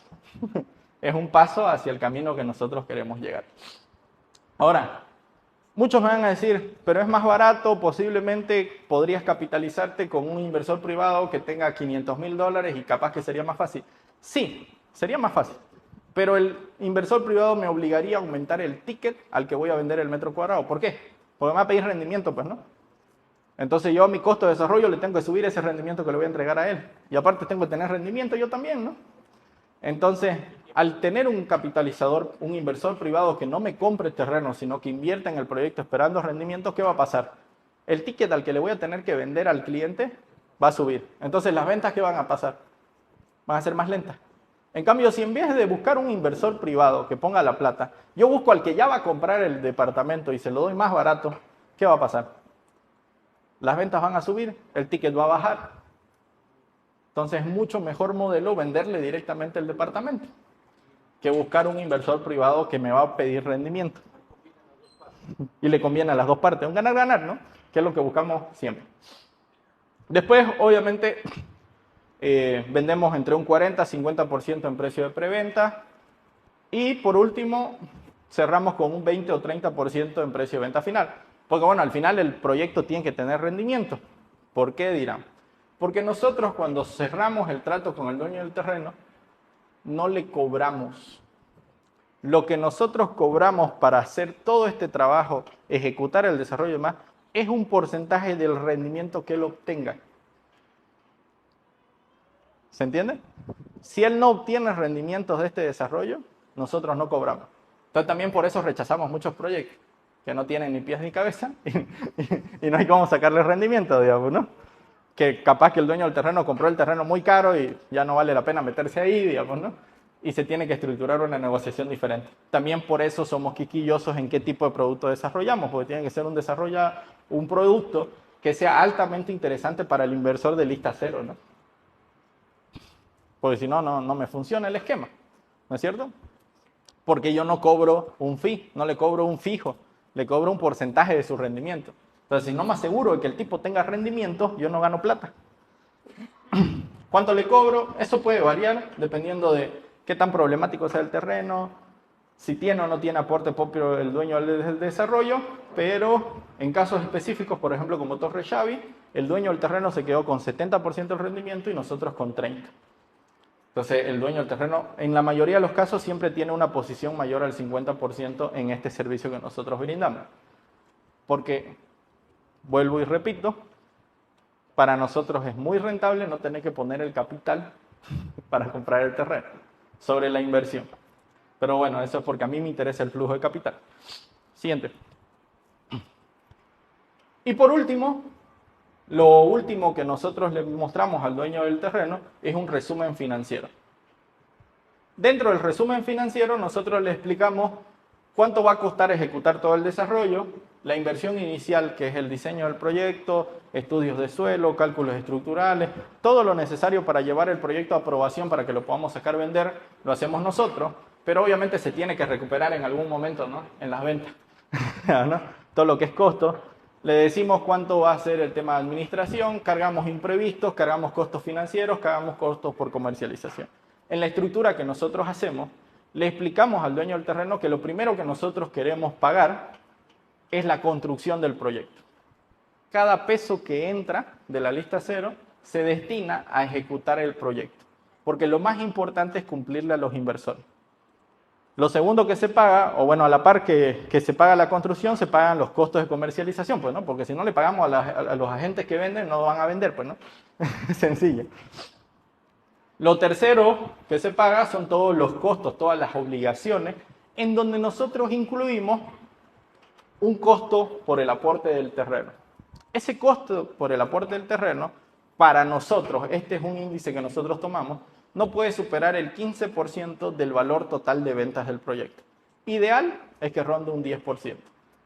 Es un paso hacia el camino que nosotros queremos llegar. Ahora, Muchos me van a decir, pero es más barato, posiblemente podrías capitalizarte con un inversor privado que tenga $500,000 y capaz que sería más fácil. Sí, sería más fácil, pero el inversor privado me obligaría a aumentar el ticket al que voy a vender el metro cuadrado. ¿Por qué? Porque me va a pedir rendimiento, pues, ¿no? Entonces yo a mi costo de desarrollo le tengo que subir ese rendimiento que le voy a entregar a él. Y aparte tengo que tener rendimiento yo también, ¿no? Entonces, al tener un capitalizador, un inversor privado que no me compre terreno, sino que invierta en el proyecto esperando rendimientos, ¿qué va a pasar? El ticket al que le voy a tener que vender al cliente va a subir. Entonces, las ventas, ¿qué van a pasar? Van a ser más lentas. En cambio, si en vez de buscar un inversor privado que ponga la plata, yo busco al que ya va a comprar el departamento y se lo doy más barato, ¿qué va a pasar? Las ventas van a subir, el ticket va a bajar. Entonces es mucho mejor modelo venderle directamente el departamento que buscar un inversor privado que me va a pedir rendimiento. Y le conviene a las dos partes, un ganar-ganar, ¿no? Que es lo que buscamos siempre. Después, obviamente, vendemos entre un 40 a 50% en precio de preventa. Y por último, cerramos con un 20 o 30% en precio de venta final. Porque bueno, al final el proyecto tiene que tener rendimiento. ¿Por qué dirán? Porque nosotros cuando cerramos el trato con el dueño del terreno, no le cobramos. Lo que nosotros cobramos para hacer todo este trabajo, ejecutar el desarrollo y demás, es un porcentaje del rendimiento que él obtenga. ¿Se entiende? Si él no obtiene rendimientos de este desarrollo, nosotros no cobramos. Entonces también por eso rechazamos muchos proyectos que no tienen ni pies ni cabeza y no hay cómo sacarle rendimiento, digamos, ¿no? Que capaz que el dueño del terreno compró el terreno muy caro y ya no vale la pena meterse ahí, digamos, ¿no? Y se tiene que estructurar una negociación diferente. También por eso somos quisquillosos en qué tipo de producto desarrollamos, porque tiene que ser un producto que sea altamente interesante para el inversor de lista cero, ¿no? Porque si no, no me funciona el esquema, ¿no es cierto? Porque yo no cobro un fee, no le cobro un fijo, le cobro un porcentaje de su rendimiento. Entonces, si no me aseguro de que el tipo tenga rendimiento, yo no gano plata. ¿Cuánto le cobro? Eso puede variar dependiendo de qué tan problemático sea el terreno, si tiene o no tiene aporte propio el dueño del desarrollo, pero en casos específicos, por ejemplo, como Torre Xavi, el dueño del terreno se quedó con 70% del rendimiento y nosotros con 30%. Entonces, el dueño del terreno, en la mayoría de los casos, siempre tiene una posición mayor al 50% en este servicio que nosotros brindamos. Porque, vuelvo y repito, para nosotros es muy rentable no tener que poner el capital para comprar el terreno sobre la inversión. Pero bueno, eso es porque a mí me interesa el flujo de capital. Siguiente. Y por último, lo último que nosotros le mostramos al dueño del terreno es un resumen financiero. Dentro del resumen financiero nosotros le explicamos cuánto va a costar ejecutar todo el desarrollo, la inversión inicial que es el diseño del proyecto, estudios de suelo, cálculos estructurales, todo lo necesario para llevar el proyecto a aprobación para que lo podamos sacar a vender, lo hacemos nosotros, pero obviamente se tiene que recuperar en algún momento, ¿no? En las ventas, ¿no? Todo lo que es costo. Le decimos cuánto va a ser el tema de administración, cargamos imprevistos, cargamos costos financieros, cargamos costos por comercialización. En la estructura que nosotros hacemos, le explicamos al dueño del terreno que lo primero que nosotros queremos pagar es la construcción del proyecto. Cada peso que entra de la lista cero se destina a ejecutar el proyecto, porque lo más importante es cumplirle a los inversores. Lo segundo que se paga, o bueno, a la par que se paga la construcción, se pagan los costos de comercialización, pues, ¿no? Porque si no le pagamos a los agentes que venden, no van a vender, pues, ¿no? Sencillo. Lo tercero que se paga son todos los costos, todas las obligaciones, en donde nosotros incluimos un costo por el aporte del terreno. Ese costo por el aporte del terreno, para nosotros, este es un índice que nosotros tomamos, no puede superar el 15% del valor total de ventas del proyecto. Ideal es que ronde un 10%.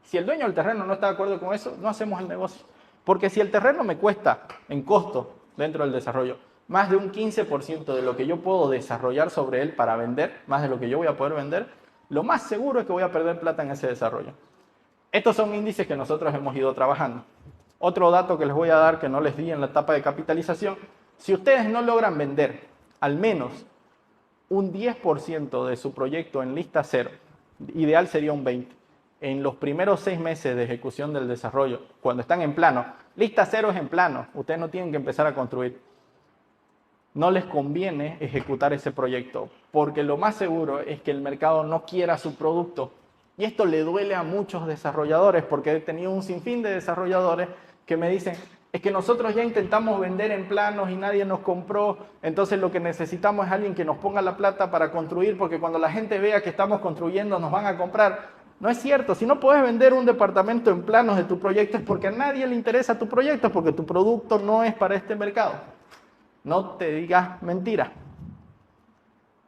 Si el dueño del terreno no está de acuerdo con eso, no hacemos el negocio. Porque si el terreno me cuesta en costo dentro del desarrollo más de un 15% de lo que yo puedo desarrollar sobre él para vender, más de lo que yo voy a poder vender, lo más seguro es que voy a perder plata en ese desarrollo. Estos son índices que nosotros hemos ido trabajando. Otro dato que les voy a dar que no les di en la etapa de capitalización, si ustedes no logran vender al menos un 10% de su proyecto en lista cero, ideal sería un 20%, en los primeros 6 meses de ejecución del desarrollo, cuando están en plano, lista cero es en plano, ustedes no tienen que empezar a construir. No les conviene ejecutar ese proyecto, porque lo más seguro es que el mercado no quiera su producto. Y esto le duele a muchos desarrolladores, porque he tenido un sinfín de desarrolladores que me dicen, es que nosotros ya intentamos vender en planos y nadie nos compró, entonces lo que necesitamos es alguien que nos ponga la plata para construir, porque cuando la gente vea que estamos construyendo nos van a comprar. No es cierto, si no puedes vender un departamento en planos de tu proyecto es porque a nadie le interesa tu proyecto, porque tu producto no es para este mercado. No te digas mentira.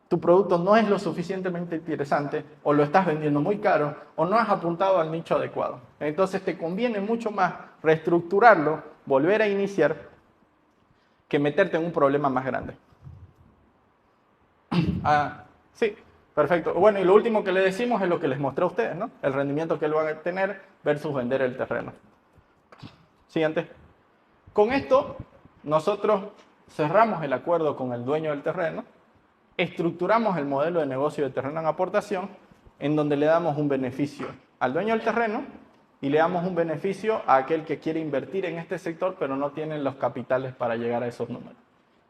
Tu producto no es lo suficientemente interesante, o lo estás vendiendo muy caro, o no has apuntado al nicho adecuado. Entonces te conviene mucho más reestructurarlo, volver a iniciar, que meterte en un problema más grande. Sí, perfecto. Bueno, y lo último que le decimos es lo que les mostré a ustedes, ¿no? El rendimiento que él va a tener versus vender el terreno. Siguiente. Con esto, nosotros cerramos el acuerdo con el dueño del terreno, estructuramos el modelo de negocio de terreno en aportación, en donde le damos un beneficio al dueño del terreno y le damos un beneficio a aquel que quiere invertir en este sector, pero no tiene los capitales para llegar a esos números.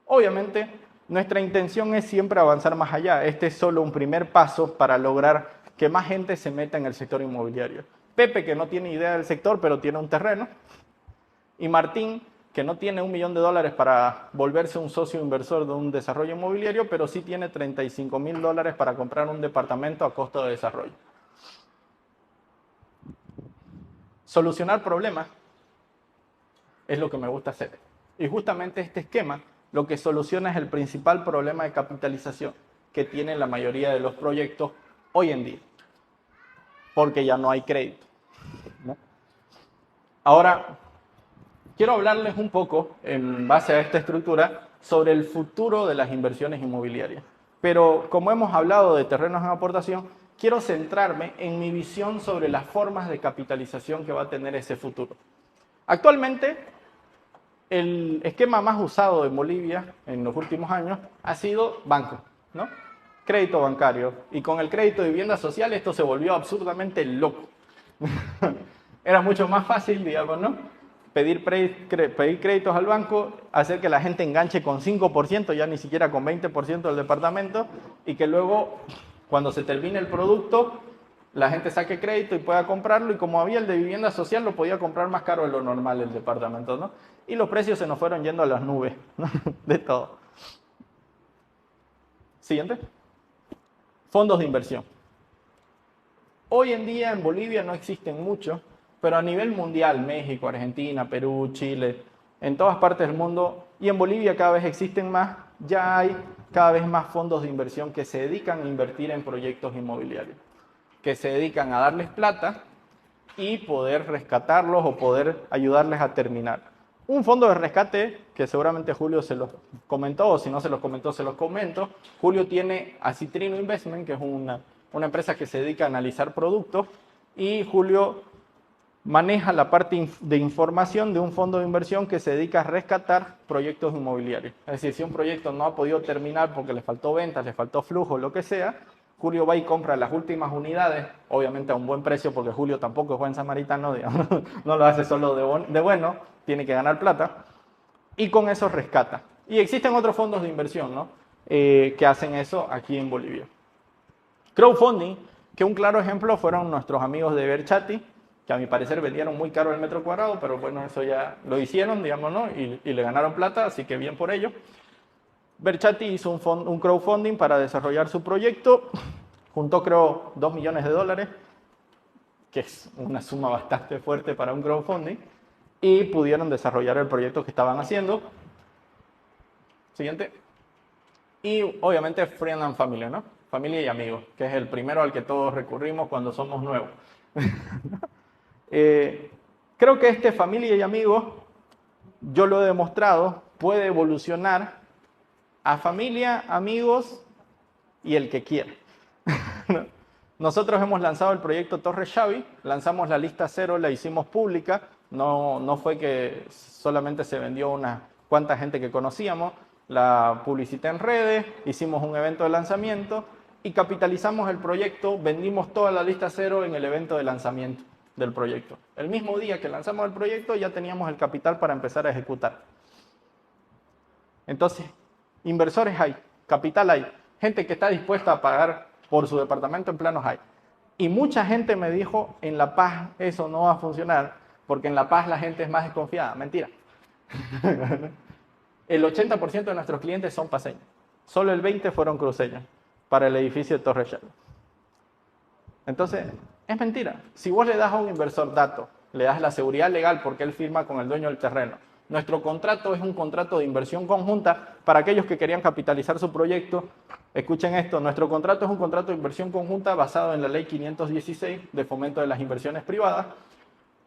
Obviamente, nuestra intención es siempre avanzar más allá. Este es solo un primer paso para lograr que más gente se meta en el sector inmobiliario. Pepe, que no tiene idea del sector, pero tiene un terreno, y Martín, que no tiene $1 millón para volverse un socio inversor de un desarrollo inmobiliario, pero sí tiene $35,000 para comprar un departamento a costo de desarrollo. Solucionar problemas es lo que me gusta hacer. Y justamente este esquema lo que soluciona es el principal problema de capitalización que tienen la mayoría de los proyectos hoy en día, porque ya no hay crédito, ¿no? Ahora, quiero hablarles un poco, en base a esta estructura, sobre el futuro de las inversiones inmobiliarias. Pero como hemos hablado de terrenos en aportación, quiero centrarme en mi visión sobre las formas de capitalización que va a tener ese futuro. Actualmente, el esquema más usado en Bolivia en los últimos años ha sido banco, ¿no? Crédito bancario. Y con el crédito de vivienda social esto se volvió absurdamente loco. Era mucho más fácil, digamos, ¿no? Pedir créditos al banco, hacer que la gente enganche con 5%, ya ni siquiera con 20% del departamento, y que luego, cuando se termine el producto, la gente saque crédito y pueda comprarlo, y como había el de vivienda social, lo podía comprar más caro de lo normal el departamento, ¿no? Y los precios se nos fueron yendo a las nubes, ¿no? De todo. Siguiente. Fondos de inversión. Hoy en día en Bolivia no existen muchos, pero a nivel mundial, México, Argentina, Perú, Chile, en todas partes del mundo, y en Bolivia cada vez existen más, ya hay cada vez más fondos de inversión que se dedican a invertir en proyectos inmobiliarios, que se dedican a darles plata y poder rescatarlos o poder ayudarles a terminar. Un fondo de rescate, que seguramente Julio se los comentó, o si no se los comentó, se los comento. Julio tiene a Citrino Investment, que es una empresa que se dedica a analizar productos, y Julio maneja la parte de información de un fondo de inversión que se dedica a rescatar proyectos inmobiliarios. Es decir, si un proyecto no ha podido terminar porque le faltó ventas, le faltó flujo, lo que sea, Julio va y compra las últimas unidades, obviamente a un buen precio, porque Julio tampoco es buen samaritano, digamos, no lo hace solo de bueno, tiene que ganar plata, y con eso rescata. Y existen otros fondos de inversión, ¿no? Que hacen eso aquí en Bolivia. Crowdfunding, que un claro ejemplo fueron nuestros amigos de Verchati, que a mi parecer vendieron muy caro el metro cuadrado, pero bueno, eso ya lo hicieron, digamos, ¿no? Y le ganaron plata, así que bien por ello. Verchati hizo un crowdfunding para desarrollar su proyecto, juntó creo $2 millones, que es una suma bastante fuerte para un crowdfunding, y pudieron desarrollar el proyecto que estaban haciendo. Siguiente. Y obviamente Friend and Family, ¿no? Familia y amigos, que es el primero al que todos recurrimos cuando somos nuevos. Creo que este familia y amigos, yo lo he demostrado, puede evolucionar a familia, amigos y el que quiera. Nosotros hemos lanzado el proyecto Torre Xavi, lanzamos la lista cero, la hicimos pública, no fue que solamente se vendió una cuanta gente que conocíamos, la publicité en redes, hicimos un evento de lanzamiento y capitalizamos el proyecto, vendimos toda la lista cero en el evento de lanzamiento del proyecto. El mismo día que lanzamos el proyecto ya teníamos el capital para empezar a ejecutar. Entonces, inversores hay, capital hay, gente que está dispuesta a pagar por su departamento en planos hay. Y mucha gente me dijo, en La Paz eso no va a funcionar, porque en La Paz la gente es más desconfiada. Mentira. El 80% de nuestros clientes son paseños. Solo el 20% fueron cruceños para el edificio de Torre Shell. Entonces, es mentira. Si vos le das a un inversor datos, le das la seguridad legal porque él firma con el dueño del terreno. Nuestro contrato es un contrato de inversión conjunta para aquellos que querían capitalizar su proyecto. Escuchen esto, nuestro contrato es un contrato de inversión conjunta basado en la ley 516 de fomento de las inversiones privadas.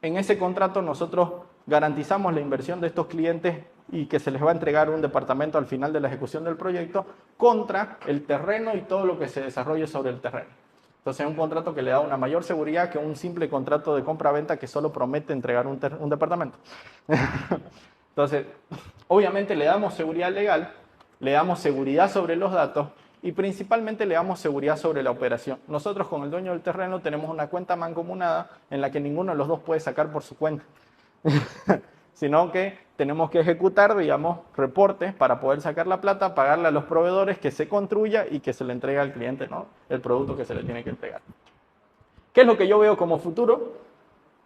En ese contrato nosotros garantizamos la inversión de estos clientes y que se les va a entregar un departamento al final de la ejecución del proyecto contra el terreno y todo lo que se desarrolle sobre el terreno. Entonces es un contrato que le da una mayor seguridad que un simple contrato de compra-venta que solo promete entregar un departamento. Entonces, obviamente le damos seguridad legal, le damos seguridad sobre los datos y principalmente le damos seguridad sobre la operación. Nosotros con el dueño del terreno tenemos una cuenta mancomunada en la que ninguno de los dos puede sacar por su cuenta, sino que tenemos que ejecutar, digamos, reportes para poder sacar la plata, pagarle a los proveedores, que se construya y que se le entregue al cliente, ¿no?, el producto que se le tiene que entregar. ¿Qué es lo que yo veo como futuro?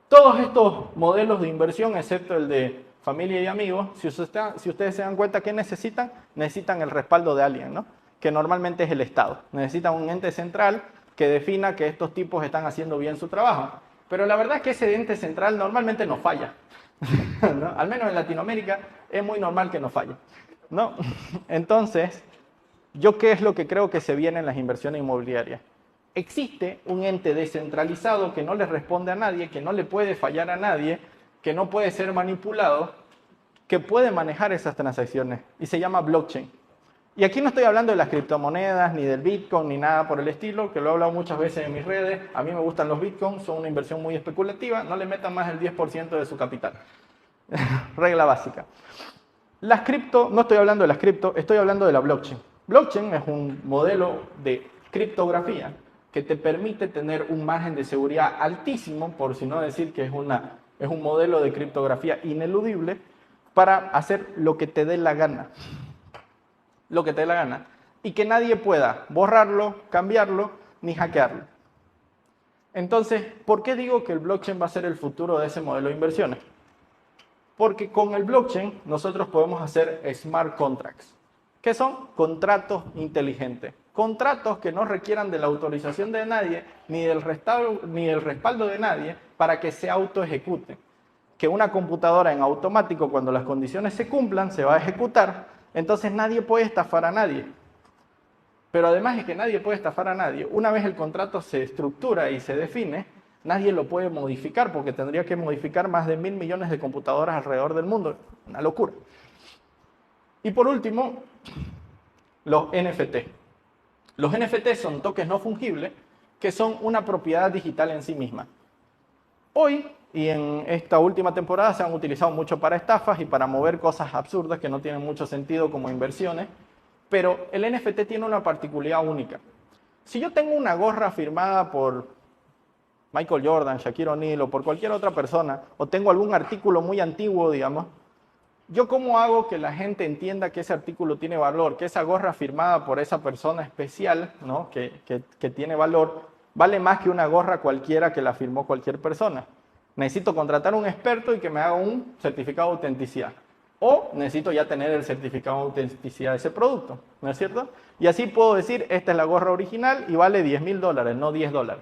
Todos estos modelos de inversión, excepto el de familia y amigos, si ustedes se dan cuenta, ¿qué necesitan? Necesitan el respaldo de alguien, ¿no?, que normalmente es el Estado. Necesitan un ente central que defina que estos tipos están haciendo bien su trabajo. Pero la verdad es que ese ente central normalmente no falla, ¿no? Al menos en Latinoamérica es muy normal que no falle, ¿no? Entonces, ¿yo qué es lo que creo que se viene en las inversiones inmobiliarias? Existe un ente descentralizado que no le responde a nadie, que no le puede fallar a nadie, que no puede ser manipulado, que puede manejar esas transacciones y se llama blockchain. Y aquí no estoy hablando de las criptomonedas, ni del Bitcoin, ni nada por el estilo, que lo he hablado muchas veces en mis redes. A mí me gustan los Bitcoins, son una inversión muy especulativa, no le metan más del 10% de su capital. Regla básica. Las cripto, no estoy hablando de las cripto, estoy hablando de la blockchain. Blockchain es un modelo de criptografía que te permite tener un margen de seguridad altísimo, por si no decir que es un modelo de criptografía ineludible, para hacer lo que te dé la gana. Lo que te dé la gana. Y que nadie pueda borrarlo, cambiarlo, ni hackearlo. Entonces, ¿por qué digo que el blockchain va a ser el futuro de ese modelo de inversiones? Porque con el blockchain nosotros podemos hacer smart contracts. ¿Qué son? Contratos inteligentes. Contratos que no requieran de la autorización de nadie, ni del respaldo de nadie, para que se autoejecuten. Que una computadora en automático, cuando las condiciones se cumplan, se va a ejecutar. Entonces nadie puede estafar a nadie. Pero además de que nadie puede estafar a nadie, una vez el contrato se estructura y se define, nadie lo puede modificar porque tendría que modificar más de 1.000 millones de computadoras alrededor del mundo. Una locura. Y por último, los NFT. Los NFT son tokens no fungibles que son una propiedad digital en sí misma. Hoy y en esta última temporada se han utilizado mucho para estafas y para mover cosas absurdas que no tienen mucho sentido como inversiones, pero el NFT tiene una particularidad única. Si yo tengo una gorra firmada por Michael Jordan, Shaquille O'Neal o por cualquier otra persona, o tengo algún artículo muy antiguo, digamos, ¿yo cómo hago que la gente entienda que ese artículo tiene valor? Que esa gorra firmada por esa persona especial, ¿no?, que tiene valor, vale más que una gorra cualquiera que la firmó cualquier persona. Necesito contratar a un experto y que me haga un certificado de autenticidad. O necesito ya tener el certificado de autenticidad de ese producto, ¿no es cierto? Y así puedo decir, esta es la gorra original y vale $10.000, no $10.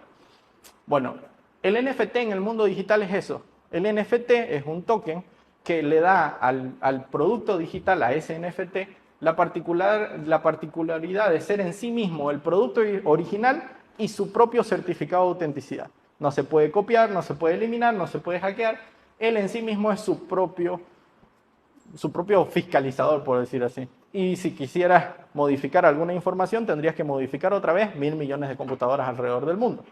Bueno, el NFT en el mundo digital es eso. El NFT es un token que le da al producto digital, a ese NFT, la particularidad de ser en sí mismo el producto original y su propio certificado de autenticidad. No se puede copiar, no se puede eliminar, no se puede hackear. Él en sí mismo es su propio fiscalizador, por decir así. Y si quisieras modificar alguna información, tendrías que modificar otra vez 1.000 millones de computadoras alrededor del mundo.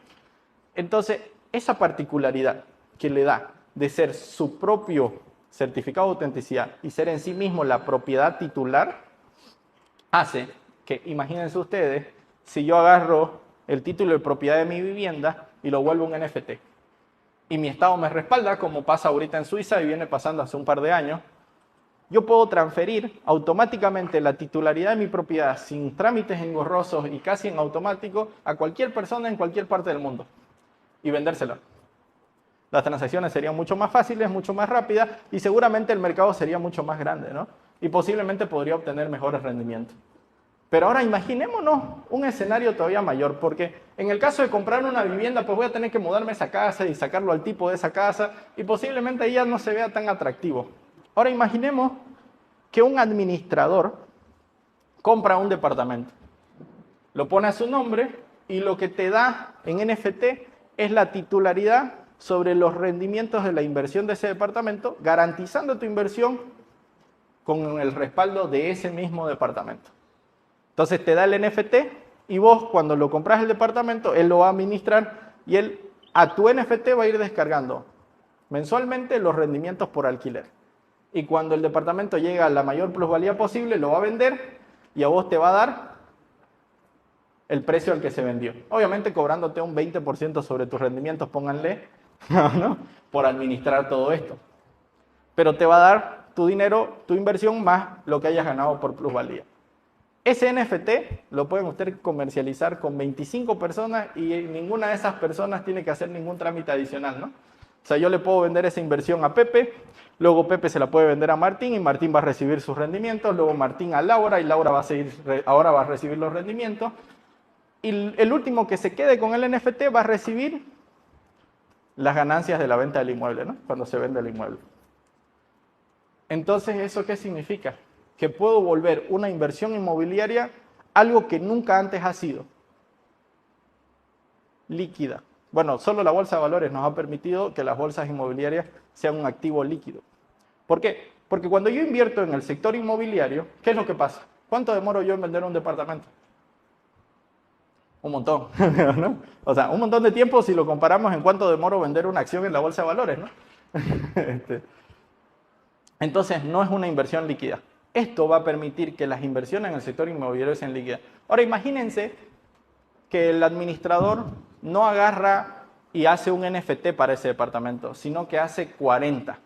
Entonces, esa particularidad que le da de ser su propio certificado de autenticidad y ser en sí mismo la propiedad titular, hace que, imagínense ustedes, si yo agarro el título de propiedad de mi vivienda y lo vuelvo un NFT? Y mi Estado me respalda, como pasa ahorita en Suiza y viene pasando hace un par de años. Yo puedo transferir automáticamente la titularidad de mi propiedad sin trámites engorrosos y casi en automático a cualquier persona en cualquier parte del mundo y vendérsela. Las transacciones serían mucho más fáciles, mucho más rápidas y seguramente el mercado sería mucho más grande, ¿no? Y posiblemente podría obtener mejores rendimientos. Pero ahora imaginémonos un escenario todavía mayor, porque en el caso de comprar una vivienda, pues voy a tener que mudarme a esa casa y sacarlo al tipo de esa casa y posiblemente ahí ya no se vea tan atractivo. Ahora imaginemos que un administrador compra un departamento, lo pone a su nombre y lo que te da en NFT es la titularidad sobre los rendimientos de la inversión de ese departamento, garantizando tu inversión con el respaldo de ese mismo departamento. Entonces te da el NFT y vos cuando lo compras el departamento, él lo va a administrar y él a tu NFT va a ir descargando mensualmente los rendimientos por alquiler. Y cuando el departamento llega a la mayor plusvalía posible, lo va a vender y a vos te va a dar el precio al que se vendió. Obviamente cobrándote un 20% sobre tus rendimientos, pónganle, ¿no? Por administrar todo esto. Pero te va a dar tu dinero, tu inversión, más lo que hayas ganado por plusvalía. Ese NFT lo pueden ustedes comercializar con 25 personas y ninguna de esas personas tiene que hacer ningún trámite adicional, ¿no? O sea, yo le puedo vender esa inversión a Pepe, luego Pepe se la puede vender a Martín y Martín va a recibir sus rendimientos, luego Martín a Laura y Laura ahora va a recibir los rendimientos. Y el último que se quede con el NFT va a recibir las ganancias de la venta del inmueble, ¿no? Cuando se vende el inmueble. Entonces, ¿eso qué significa? Que puedo volver una inversión inmobiliaria algo que nunca antes ha sido líquida. Bueno, solo la bolsa de valores nos ha permitido que las bolsas inmobiliarias sean un activo líquido. ¿Por qué? Porque cuando yo invierto en el sector inmobiliario, ¿qué es lo que pasa? ¿Cuánto demoro yo en vender un departamento? Un montón, ¿no? O sea, un montón de tiempo si lo comparamos en cuánto demoro vender una acción en la bolsa de valores, ¿no? Entonces, no es una inversión líquida. Esto va a permitir que las inversiones en el sector inmobiliario sean líquidas. Ahora, imagínense que el administrador no agarra y hace un NFT para ese departamento, sino que hace 40.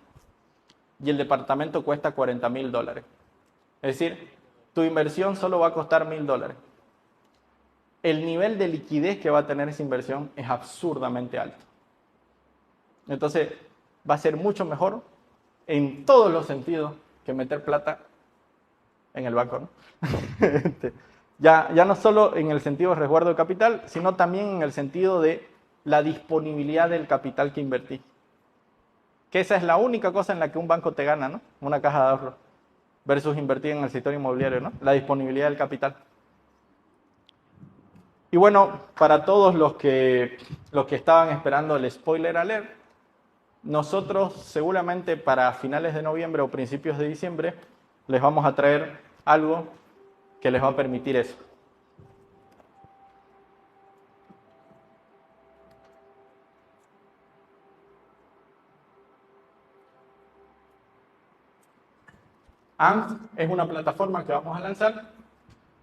Y el departamento cuesta $40,000. Es decir, tu inversión solo va a costar $1,000. El nivel de liquidez que va a tener esa inversión es absurdamente alto. Entonces, va a ser mucho mejor en todos los sentidos que meter plata en el banco, ¿no? Ya no solo en el sentido de resguardo de capital, sino también en el sentido de la disponibilidad del capital que invertí. Que esa es la única cosa en la que un banco te gana, ¿no? Una caja de ahorro versus invertir en el sector inmobiliario, ¿no? La disponibilidad del capital. Y bueno, para todos los que estaban esperando el spoiler alert, nosotros seguramente para finales de noviembre o principios de diciembre les vamos a traer algo que les va a permitir eso. AMP es una plataforma que vamos a lanzar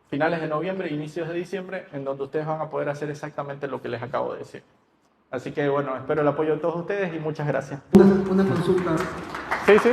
finales de noviembre, inicios de diciembre, en donde ustedes van a poder hacer exactamente lo que les acabo de decir. Así que bueno, espero el apoyo de todos ustedes y muchas gracias. Una consulta. Sí, sí.